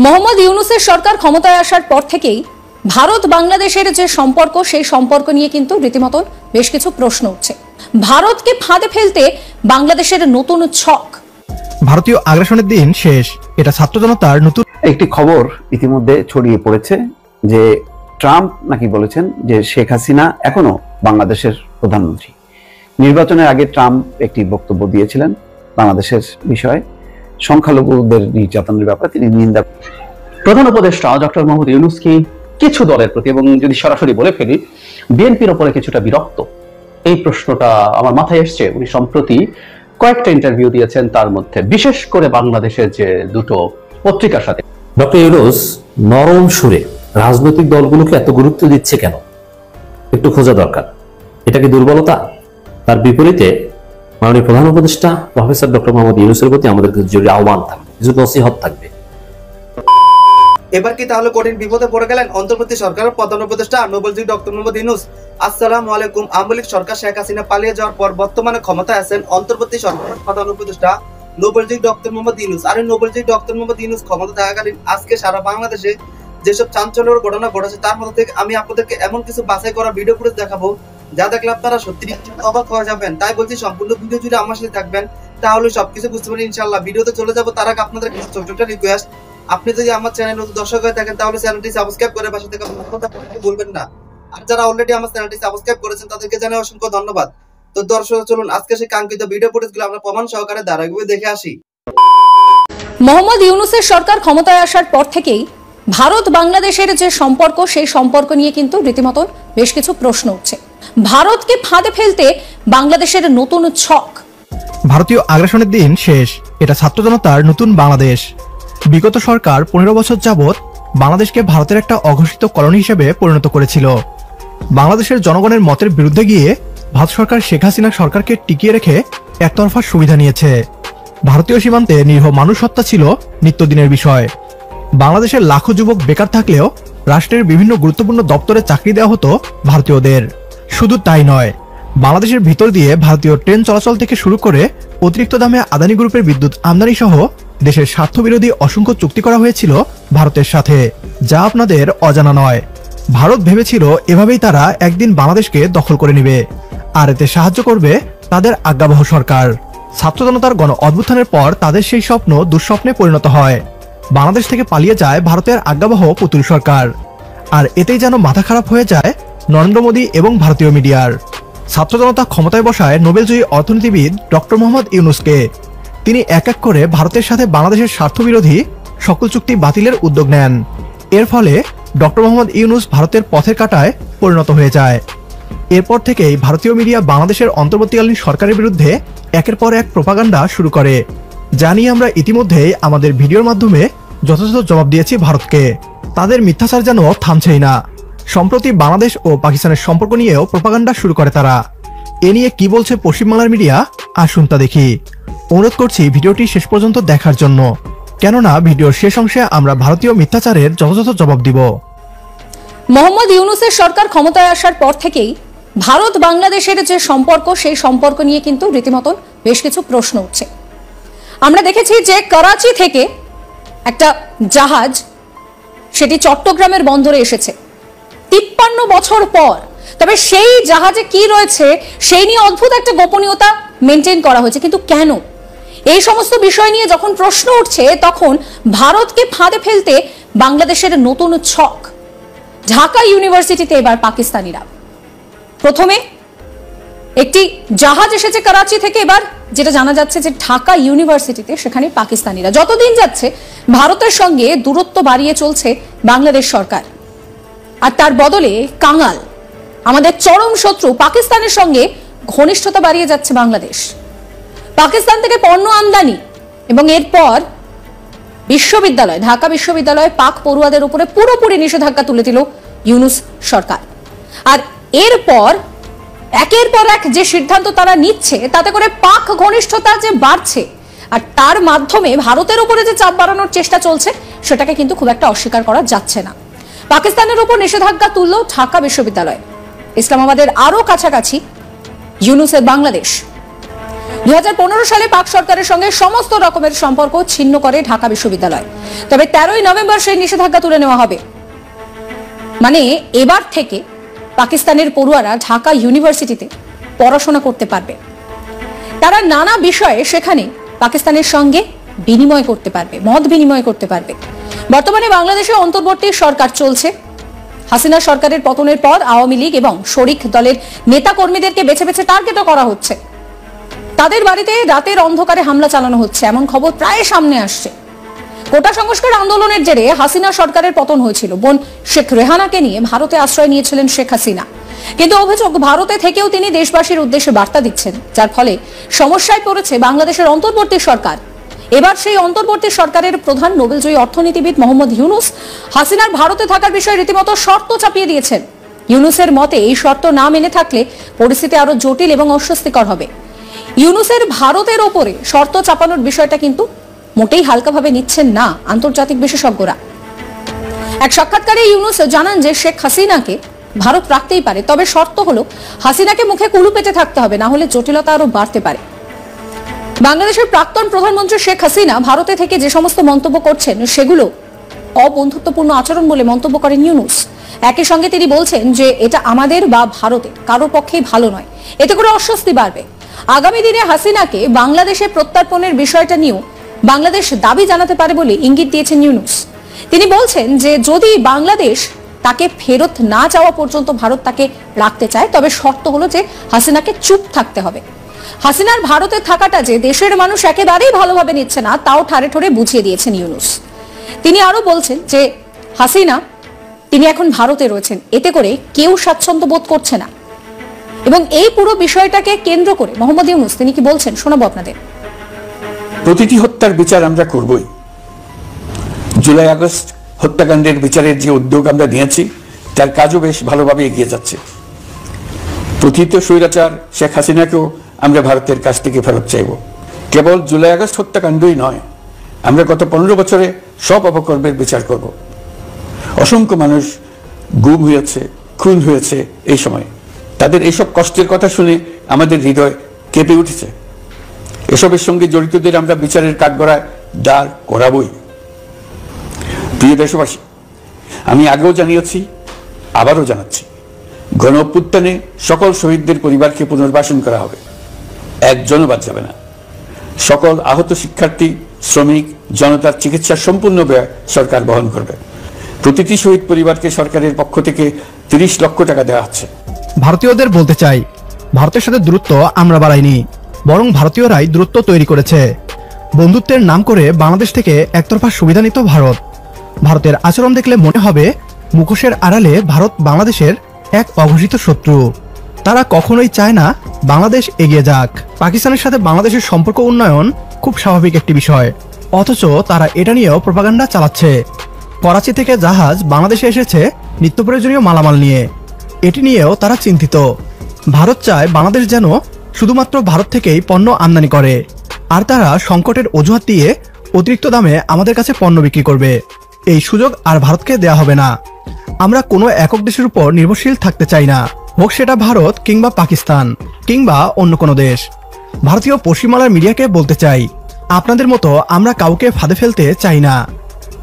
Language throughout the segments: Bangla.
মোহাম্মদ ইউনূসের সরকার ক্ষমতায় আসার পর থেকেই ভারত বাংলাদেশের যে সম্পর্ক সেই সম্পর্ক নিয়ে কিন্তু রীতিমতো বেশ কিছু প্রশ্ন উঠছে। ভারতকে ফাঁদে ফেলতে বাংলাদেশের নতুন ছক। ভারতীয় আগ্রাসনের দিন শেষ, এটা ছাত্র জনতার নতুন একটি খবর ইতিমধ্যে ছড়িয়ে পড়েছে যে ট্রাম্প নাকি বলেছেন যে শেখ হাসিনা এখনো বাংলাদেশের প্রধানমন্ত্রী। নির্বাচনের আগে ট্রাম্প একটি বক্তব্য দিয়েছিলেন বাংলাদেশের বিষয়ে, সংখ্যালঘুদের নির্যাতনের ব্যাপারে তিনি নিন্দা। প্রধান উপদেষ্টা ডক্টর মোহাম্মদ ইউনূস কি কিছু দলের প্রতি, এবং যদি সরাসরি বলে ফেলি বিএনপির ওপরে কিছুটা বিরক্ত, এই প্রশ্নটা আমার মাথায় এসছে। উনি সম্প্রতি কয়েকটা ইন্টারভিউ দিয়েছেন, তার মধ্যে বিশেষ করে বাংলাদেশের যে দুটো পত্রিকার সাথে। ডক্টর ইউনূস নরম সুরে রাজনৈতিক দলগুলোকে এত গুরুত্ব দিচ্ছে কেন, একটু খোঁজা দরকার। এটা কি দুর্বলতা? তার বিপরীতে মাননীয় প্রধান উপদেষ্টা প্রফেসর ডক্টর মোহাম্মদ ইউনূসের প্রতি আমাদের কিছু জরুরি আহ্বান থাকবে, কিছু নসিহত থাকবে। এবার কি তাহলে কঠিন বিপদে পড়ে গেলেন অন্তর্বর্তী সরকারের প্রধান উপদেষ্টা নোবেলজয়ী ডক্টর মোহাম্মদ ইউনূস? আসসালামু আলাইকুম। আওয়ামী লীগ সরকার শেখ হাসিনা পালিয়ে যাওয়ার পর বর্তমানে ক্ষমতায় আছেন অন্তর্বর্তী সরকারের প্রধান উপদেষ্টা নোবেলজয়ী ডক্টর মোহাম্মদ ইউনূস। আর এই নোবেলজয়ী ডক্টর মোহাম্মদ ইউনূস ক্ষমতা থাকাকালীন আজকে সারা বাংলাদেশে যেসব চাঞ্চল্যকর ঘটনা ঘটেছে তার মধ্যে থেকে আমি আপনাদেরকে এমন কিছু বাছাই করা ভিডিও ফুটেজ দেখাবো যা দেখলে আপনারা সত্যি অবাক হয়ে যাবেন। তাই বলছি সম্পূর্ণ ভিডিও জুড়ে আমার সাথে থাকবেন, তাহলে সবকিছু বুঝতে পারেন ইনশাআল্লাহ। ভিডিওতে চলে যাবো তার আগে আপনাদের কাছে ছোট্ট একটা রিকোয়েস্ট, আপনি যদি আমার চ্যানেল নতুন দর্শক হয়ে থাকেন তাহলে চ্যানেলটি সাবস্ক্রাইব করে পাশে থেকে বলবেন না। আর যারা অলরেডি আমার চ্যানেলটি সাবস্ক্রাইব করেছেন তাদেরকে জানাই অসংখ্য ধন্যবাদ। তো দর্শক চলুন আজকে সেই কাঙ্ক্ষিত ভিডিও ফুটেজগুলো আমরা প্রমাণ সহকারে ধারাবাহিকভাবে দেখে আসি। মোহাম্মদ ইউনূসের সরকার ক্ষমতায় আসার পর থেকেই ভারত বাংলাদেশের যে সম্পর্ক সেই সম্পর্ক নিয়ে কিন্তু রীতিমতো বেশ কিছু প্রশ্ন উঠছে। ভারতকে ফাঁদে ফেলতে বাংলাদেশের নতুন ছক। ভারতীয় আগ্রাসনের দিন শেষ, এটা ছাত্র জনতার নতুন বাংলাদেশ। বিগত সরকার 15 বছর যাবৎ বাংলাদেশকে ভারতের একটা অঘোষিত কলোনি হিসেবে পরিণত করেছিল। বাংলাদেশের জনগণের মতের বিরুদ্ধে গিয়ে ভারত সরকার শেখ হাসিনা সরকারকে টিকিয়ে রেখে একতরফা সুবিধা নিয়েছে। ভারতীয় সীমান্তে নিরীহ মানুষ হত্যা ছিল নিত্যদিনের বিষয়। বাংলাদেশের লাখো যুবক বেকার থাকলেও রাষ্ট্রের বিভিন্ন গুরুত্বপূর্ণ দপ্তরে চাকরি দেওয়া হতো ভারতীয়দের। শুধু তাই নয়, বাংলাদেশের ভিতর দিয়ে ভারতীয় ট্রেন চলাচল থেকে শুরু করে অতিরিক্ত দামে আদানি গ্রুপের বিদ্যুৎ আমদানি সহ দেশের স্বার্থবিরোধী অসংখ্য চুক্তি করা হয়েছিল ভারতের সাথে, যা আপনাদের অজানা নয়। ভারত ভেবেছিল এভাবেই তারা একদিন বাংলাদেশকে দখল করে নেবে, আর এতে সাহায্য করবে তাদের আজ্ঞাবহ সরকার। ছাত্র জনতার গণ অভ্যুত্থানের পর তাদের সেই স্বপ্ন দুঃস্বপ্নে পরিণত হয়। বাংলাদেশ থেকে পালিয়ে যায় ভারতের আজ্ঞাবহ পুতুল সরকার, আর এতেই যেন মাথা খারাপ হয়ে যায় নরেন্দ্র মোদী এবং ভারতীয় মিডিয়ার। ছাত্র জনতা ক্ষমতায় বসায় নোবেলজয়ী অর্থনীতিবিদ ডক্টর মোহাম্মদ ইউনূসকে। তিনি এক এক করে ভারতের সাথে বাংলাদেশের স্বার্থবিরোধী সকল চুক্তি বাতিলের উদ্যোগ নেন। এর ফলে ডক্টর মোহাম্মদ ইউনূস ভারতের পথের কাঁটায় পরিণত হয়ে যায়। এরপর থেকেই ভারতীয় মিডিয়া বাংলাদেশের অন্তর্বর্তীকালীন সরকারের বিরুদ্ধে একের পর এক প্রোপাগান্ডা শুরু করে, যা নিয়ে আমরা ইতিমধ্যেই আমাদের ভিডিওর মাধ্যমে যথাযথ জবাব দিয়েছি ভারতকে। তাদের মিথ্যাচার যেন থামছেই না। সম্প্রতি বাংলাদেশ ও পাকিস্তানের সম্পর্ক নিয়েও প্রোপাগান্ডা শুরু করে তারা। এ নিয়ে কি বলছে পশ্চিমবাংলার মিডিয়া, আসুন তা দেখি। অনুরোধ করছি ভিডিওটি শেষ পর্যন্ত দেখার জন্য, কেননা ভিডিওর শেষ অংশে আমরা ভারতীয় মিথ্যাচারের যথাযথ জবাব দিব। মোহাম্মদ ইউনূসের সরকার ক্ষমতায় আসার পর থেকেই ভারত বাংলাদেশের যে সম্পর্ক সেই সম্পর্ক নিয়ে কিন্তু রীতিমতো বেশ কিছু প্রশ্ন উঠছে। আমরা দেখেছি যে করাচি থেকে একটা জাহাজ সেটি চট্টগ্রামের বন্দরে এসেছে 53 বছর পর। তবে সেই জাহাজে কি রয়েছে সেই নিয়ে অদ্ভুত একটা গোপনীয়তা মেনটেন করা হয়েছে, কিন্তু কেন? এই সমস্ত বিষয় নিয়ে যখন প্রশ্ন উঠছে তখন ভারতকে ফাঁদে ফেলতে বাংলাদেশের নতুন ছক। ঢাকা ইউনিভার্সিটিতে এবার পাকিস্তানিরা, প্রথমে একটি জাহাজ এসেছে করাচি থেকে, এবার যেটা জানা যাচ্ছে যে ঢাকা ইউনিভার্সিটিতে সেখানে পাকিস্তানিরা। যতদিন যাচ্ছে ভারতের সঙ্গে দূরত্ব বাড়িয়ে চলছে বাংলাদেশ সরকার, আর তার বদলে কাঙাল আমাদের চরম শত্রু পাকিস্তানের সঙ্গে ঘনিষ্ঠতা বাড়িয়ে যাচ্ছে বাংলাদেশ। পাকিস্তান থেকে পণ্য আমদানি এবং এরপর বিশ্ববিদ্যালয়, ঢাকা বিশ্ববিদ্যালয়ে পাক পড়ুয়াদের উপরে পুরোপুরি নিষেধাজ্ঞা তুলে দিল ইউনূস সরকার। আর এরপর একের পর এক যে সিদ্ধান্ত তারা নিচ্ছে তাতে করে পাক ঘনিষ্ঠতা যে বাড়ছে, আর তার মাধ্যমে ভারতের উপরে যে চাপ বাড়ানোর চেষ্টা চলছে সেটাকে কিন্তু খুব একটা অস্বীকার করা যাচ্ছে না। পাকিস্তানের উপর নিষেধাজ্ঞা তুলল ঢাকা বিশ্ববিদ্যালয়। ইসলামাবাদের আরো কাছাকাছি ইউনূসের বাংলাদেশ। 2015 সালে পাক সরকারের সঙ্গে সমস্ত রকমের সম্পর্ক ছিন্ন করে ঢাকা বিশ্ববিদ্যালয়। তবে 13ই নভেম্বর সেই নিষেধাজ্ঞা তুলে নেওয়া হবে। মানে এবার থেকে পাকিস্তানের পড়ুয়ারা ঢাকা ইউনিভার্সিটিতে পড়াশোনা করতে পারবে। তারা নানা বিষয়ে সেখানে পাকিস্তানের সঙ্গে বিনিময় করতে পারবে, মত বিনিময় করতে পারবে। বর্তমানে বাংলাদেশে অন্তর্বর্তী সরকার চলছে। হাসিনা সরকারের পতনের পর আওয়ামী লীগ এবং শরিক দলের নেতা কর্মীদেরকে বেছে বেছে টার্গেটও করা হচ্ছে। তাদের বাড়িতে রাতের অন্ধকারে হামলা চালানো হচ্ছে, এমন খবর প্রায় সামনে আসছে। কোটা সংস্কার আন্দোলনের জেরে হাসিনা সরকারের পতন হয়েছিল। বোন শেখ রেহানাকে নিয়ে ভারতে আশ্রয় নিয়েছিলেন শেখ হাসিনা, কিন্তু অভিযোগ ভারতে থেকেও তিনি দেশবাসীর উদ্দেশ্যে বার্তা দিচ্ছেন, যার ফলে সমস্যায় পড়েছে বাংলাদেশের অন্তর্বর্তী সরকার। এবার সেই অন্তর্বর্তী সরকারের প্রধান নোবেলজয়ী অর্থনীতিবিদ মোহাম্মদ ইউনুস হাসিনার ভারতে থাকার বিষয়ে রীতিমতো শর্ত চাপিয়ে দিয়েছেন। ইউনুসের মতে এই শর্ত না মেনে থাকলে পরিস্থিতি আরো জটিল এবং অস্বস্তিকর হবে। ইউনুসের ভারতের ওপরে শর্ত চাপানোর বিষয়টা কিন্তু মোটেই হালকাভাবে নিচ্ছেন না আন্তর্জাতিক বিশেষজ্ঞরা। এক সাক্ষাৎকারে ইউনুস জানান যে শেখ হাসিনাকে ভারত রাখতেই পারে, তবে শর্ত হলো হাসিনাকে মুখে কুলু পেতে থাকতে হবে, না হলে জটিলতা আরো বাড়তে পারে। বাংলাদেশের প্রাক্তন প্রধানমন্ত্রী শেখ হাসিনা ভারতে থেকে যে সমস্ত মন্তব্য করছেন সেগুলো অবন্ধুত্বপূর্ণ আচরণ বলে মন্তব্য করেন ইউনুস। একই সঙ্গে তিনি বলছেন যে এটা আমাদের বা ভারতের কারো পক্ষেই ভালো নয়, এতে করে অস্বস্তি বাড়বে। আগামী দিনে হাসিনাকে বাংলাদেশে প্রত্যর্পণের বিষয়টা নিয়েও বাংলাদেশ দাবি জানাতে পারে বলে ইঙ্গিত দিয়েছেন ইউনুস। তিনি বলছেন যে যদি বাংলাদেশ তাকে ফেরত না যাওয়া পর্যন্ত ভারত তাকে রাখতে চায়, তবে শর্ত হলো যে হাসিনাকে চুপ থাকতে হবে। হাসিনার ভারতে থাকাটা যে দেশের মানুষ একেবারেই ভালোভাবে নিচ্ছে না, তাও ঠারে ঠোরে বুঝিয়ে দিয়েছেন ইউনুস। তিনি আরো বলছেন যে হাসিনা তিনি এখন ভারতে রয়েছেন, এতে করে কেউ স্বাচ্ছন্দ্য বোধ করছে না। এবং এই পুরো বিষয়টাকে কেন্দ্র করে মোহাম্মদ ইউনুস তিনি কি বলছেন শোনাবো আপনাদের। প্রতিটি হত্যার বিচার আমরা করবই। জুলাই আগস্ট হত্যাকাণ্ডের বিচারের যে উদ্যোগ আমরা নিয়েছি তার কাজও বেশ ভালোভাবে এগিয়ে যাচ্ছে। প্রকৃত স্বৈরাচার শেখ হাসিনাকেও আমরা ভারতের কাছ থেকে ফেরত চাইব। কেবল জুলাই আগস্ট হত্যাকাণ্ডই নয়, আমরা গত 15 বছরে সব অপকর্মের বিচার করব। অসংখ্য মানুষ গুম হয়েছে, খুন হয়েছে এই সময়। তাদের এইসব কষ্টের কথা শুনে আমাদের হৃদয় কেঁপে উঠেছে। এসবের সঙ্গে জড়িতদের আমরা বিচারের কাঠগড়ায় দাঁড় করাবই। প্রিয় দেশবাসী, আমি আগেও জানিয়েছি, আবারও জানাচ্ছি, গণ অভ্যুত্থানে সকল শহীদদের পরিবারকে পুনর্বাসন করা হবে, একজনও বাদ যাবে না। সকল আহত শিক্ষার্থী, শ্রমিক, জনতার চিকিৎসার সম্পূর্ণ ব্যয় সরকার বহন করবে। প্রতিটি শহীদ পরিবারকে সরকারের পক্ষ থেকে 30 লক্ষ টাকা দেওয়া হচ্ছে। ভারতীয়দের বলতে চাই, ভারতের সাথে দূরত্ব আমরা বাড়াইনি, বরং ভারতীয়রাই দূরত্ব তৈরি করেছে। বন্ধুত্বের নাম করে বাংলাদেশ থেকে একতরফা সুবিধা নিত ভারত। ভারতের আচরণ দেখলে মনে হবে মুখোশের আড়ালে ভারত বাংলাদেশের এক অঘোষিত শত্রু। তারা কখনোই চায় না বাংলাদেশ এগিয়ে যাক। পাকিস্তানের সাথে বাংলাদেশের সম্পর্ক উন্নয়ন খুব স্বাভাবিক একটি বিষয়, অথচ তারা এটা নিয়েও প্রপাগান্ডা চালাচ্ছে। করাচি থেকে জাহাজ বাংলাদেশে এসেছে নিত্য প্রয়োজনীয় মালামাল নিয়ে, এটি নিয়েও তারা চিন্তিত। ভারত চায় বাংলাদেশ যেন শুধুমাত্র ভারত থেকেই পণ্য আমদানি করে, আর তারা সংকটের অজুহাত দিয়ে অতিরিক্ত দামে আমাদের কাছে পণ্য বিক্রি করবে। এই সুযোগ আর ভারতকে দেয়া হবে না। আমরা কোনো একক দেশের উপর নির্ভরশীল থাকতে চাই না, হোক সেটা ভারত কিংবা পাকিস্তান কিংবা অন্য কোনো দেশ। ভারতীয় পশ্চিমবাংলার মিডিয়াকে বলতে চাই, আপনাদের মতো আমরা কাউকে ফাঁদে ফেলতে চাই না।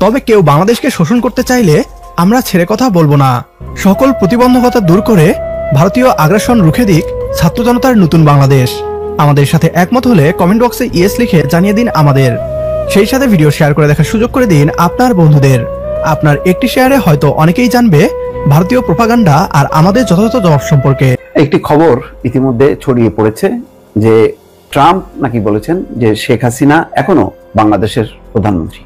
তবে কেউ বাংলাদেশকে শোষণ করতে চাইলে আমরা ছেড়ে কথা বলবো না। সকল প্রতিবন্ধকতা দূর করে ভারতীয় আগ্রাসন রুখে দিক ছাত্র জনতার নতুন বাংলাদেশ। আমাদের সাথে একমত হলে কমেন্ট বক্সে ইয়েস লিখে জানিয়ে দিন আমাদের। সেই সাথে ভিডিও শেয়ার করে দেখার সুযোগ করে দিন আপনার বন্ধুদের। আপনার একটি শেয়ারে হয়তো অনেকেই জানবে ভারতীয় প্রোপাগান্ডা আর আমাদের যথাযথ জবাব সম্পর্কে। একটি খবর ইতিমধ্যে ছড়িয়ে পড়েছে যে ট্রাম্প নাকি বলেছেন যে শেখ হাসিনা এখনো বাংলাদেশের প্রধানমন্ত্রী।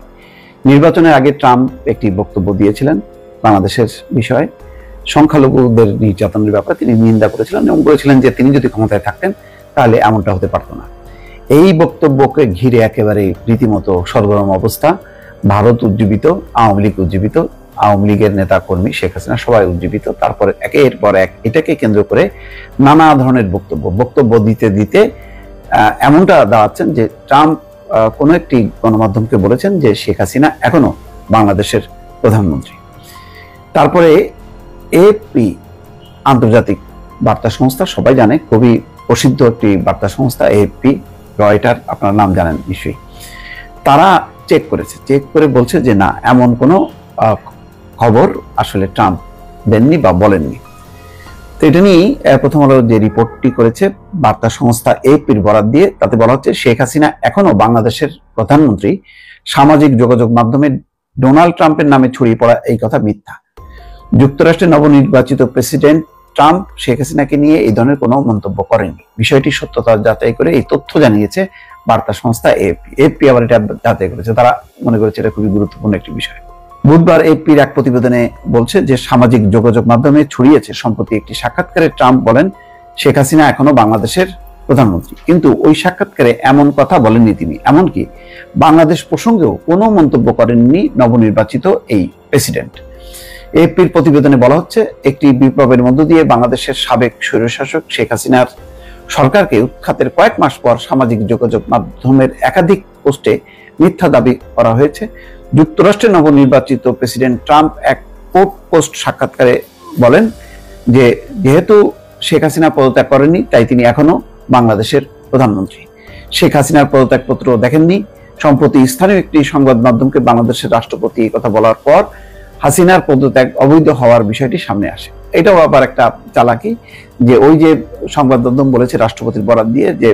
নির্বাচনের আগে ট্রাম্প একটি বক্তব্য দিয়েছিলেন বাংলাদেশের বিষয়ে, সংখ্যালঘুদের নির্যাতনের ব্যাপারে তিনি নিন্দা করেছিলেন এবং বলেছিলেন যে তিনি যদি ক্ষমতায় থাকতেন তাহলে এমনটা হতে পারত না। এই বক্তব্যকে ঘিরে একেবারে রীতিমতো সরগরম অবস্থা। ভারত উজ্জীবিত, আওয়ামী লীগ উজ্জীবিত, আওয়ামী লীগের নেতা কর্মী, শেখ হাসিনা সবাই উজ্জীবিত। তারপরে একের পর এক এটাকে কেন্দ্র করে নানা ধরনের বক্তব্য দিতে দিতে এমনটা দাঁড়াচ্ছেন যে ট্রাম্প কোনো একটি গণমাধ্যমকে বলেছেন যে শেখ হাসিনা এখনো বাংলাদেশের প্রধানমন্ত্রী। তারপরে এএফপি, আন্তর্জাতিক বার্তা সংস্থা, সবাই জানে, খুবই প্রসিদ্ধ একটি বার্তা সংস্থা এএফপি, রয়টার, আপনার নাম জানেন নিশ্চয়ই, তারা চেক করেছে, চেক করে বলছে যে না, এমন কোনো খবর আসলে ট্রাম্প দেননি বা বলেননি। তো এটা নিয়ে প্রথম আলো যে রিপোর্টটি করেছে বার্তা সংস্থা এপির বরাত দিয়ে, তাতে বলা হচ্ছে শেখ হাসিনা এখনো বাংলাদেশের প্রধানমন্ত্রী, সামাজিক যোগাযোগ মাধ্যমে ডোনাল্ড ট্রাম্পের নামে ছড়িয়ে পড়া এই কথা মিথ্যা। যুক্তরাষ্ট্রের নবনির্বাচিত প্রেসিডেন্ট ট্রাম্প শেখ হাসিনাকে নিয়ে এই ধরনের কোনো মন্তব্য করেননি। বিষয়টি সত্যতা যাচাই করে এই তথ্য জানিয়েছে বার্তা সংস্থা এপি। এপি আবার এটা যাচাই করেছে, তারা মনে করেছে এটা খুবই গুরুত্বপূর্ণ একটি বিষয়। বুধবার এপির এক প্রতিবেদনে বলছে যে সামাজিক যোগাযোগ মাধ্যমে ছড়িয়েছে। সম্প্রতি একটি সাক্ষাৎকারে ট্রাম্প বলেন শেখ হাসিনা এখনো বাংলাদেশের প্রধানমন্ত্রী, কিন্তু ওই সাক্ষাৎকারে এমন কথা বলেননি তিনি। এমনকি বাংলাদেশ প্রসঙ্গেও কোনো মন্তব্য করেননি নবনির্বাচিত এই প্রেসিডেন্ট। এপির প্রতিবেদনে বলা হচ্ছে, একটি বিপ্লবের মধ্য দিয়ে বাংলাদেশের সাবেক স্বৈরশাসক শেখ হাসিনার সরকারকে উৎখাতের কয়েক মাস পর সামাজিক যোগাযোগ মাধ্যমের একাধিক পোস্টে মিথ্যা দাবি করা হয়েছে। যুক্তরাষ্ট্রের নবনির্বাচিত প্রেসিডেন্ট ট্রাম্প এক পোস্ট সাক্ষাৎকারে বলেন যে যেহেতু শেখ হাসিনা পদত্যাগ করেননি, তাই তিনি এখনো বাংলাদেশের প্রধানমন্ত্রী। শেখ হাসিনার পদত্যাগপত্র দেখেননি। সম্প্রতি স্থানীয় একটি সংবাদ মাধ্যমকে বাংলাদেশের রাষ্ট্রপতি এই কথা বলার পর হাসিনার পদত্যাগ অবৈধ হওয়ার বিষয়টি সামনে আসে। এটাও আবার একটা চালাকি, যে ওই যে সংবাদ মাধ্যম বলেছে রাষ্ট্রপতির বরাত দিয়ে যে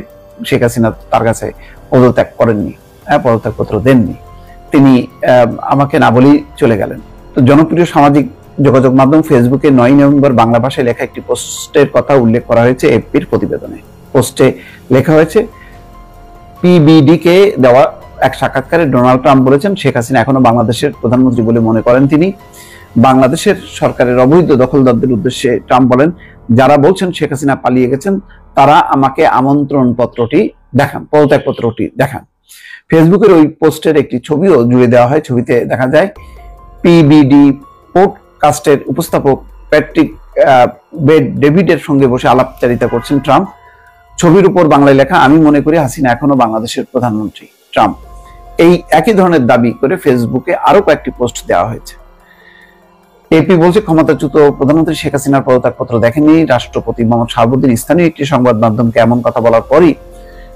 শেখ হাসিনা তার কাছে পদত্যাগ করেননি, পদত্যাগপত্র দেননি, তিনি আমাকে না বলেই চলে গেলেন। তো জনপ্রিয় সামাজিক যোগাযোগ মাধ্যম ফেসবুকে 9 নভেম্বর বাংলা ভাষায় লেখা একটি পোস্টের কথা উল্লেখ করা হয়েছে এপির প্রতিবেদনে। পোস্টে লেখা হয়েছে, পিবিডি কে দেওয়া এক সাক্ষাৎকারে ডোনাল্ড ট্রাম্প বলেছেন শেখ হাসিনা এখনো বাংলাদেশের প্রধানমন্ত্রী বলে মনে করেন তিনি। বাংলাদেশের সরকারের অবৈধ দখলদারদের উদ্দেশ্যে ট্রাম্প বলেন, যারা বলছেন শেখ হাসিনা পালিয়ে গেছেন তারা আমাকে আমন্ত্রণ পত্রটি দেখান, পদত্যাগপত্রটি দেখান। ফেসবুকের ওই পোস্টের একটি ছবিও জুড়ে দেওয়া হয়। ছবিতে দেখা যায় পিবিডি পডকাস্টের উপস্থাপক প্যাট্রিক বেড ডেভিডের সঙ্গে বসে আলাপচারিতা করছেন ট্রাম্প। ছবির উপর বাংলায় লেখা, আমি মনে করি হাসিনা এখনো বাংলাদেশের প্রধানমন্ত্রী। ট্রাম্প এই একই ধরনের দাবি করে ফেসবুকে আরো কয়েকটি পোস্ট দেওয়া হয়েছে। এপি বলছে, ক্ষমতাচ্যুত প্রধানমন্ত্রী শেখ হাসিনার পদত্যাগপত্র দেখেননি। রাষ্ট্রপতি মোহাম্মদ শাহাবুদ্দিন স্থানীয় একটি সংবাদ মাধ্যমকে এমন কথা বলার পরই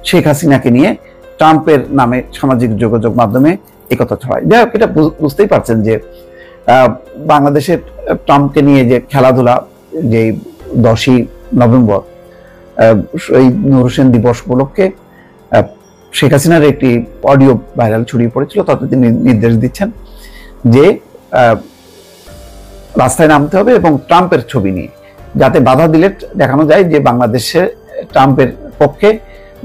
শেখ হাসিনাকে নিয়ে ট্রাম্পের নামে সামাজিক যোগাযোগ মাধ্যমে একথা ছড়ায়। যাই হোক, এটা বুঝতেই পারছেন যে বাংলাদেশের ট্রাম্পকে নিয়ে যে খেলাধুলা, যে 10ই নভেম্বর এই নূর হোসেন দিবস উপলক্ষে শেখ হাসিনার একটি অডিও ভাইরাল ছড়িয়ে পড়েছিল, তাতে তিনি নির্দেশ দিচ্ছেন যে রাস্তায় নামতে হবে এবং ট্রাম্পের ছবি নিয়ে, যাতে বাধা দিলে দেখানো যায় যে বাংলাদেশে ট্রাম্পের পক্ষে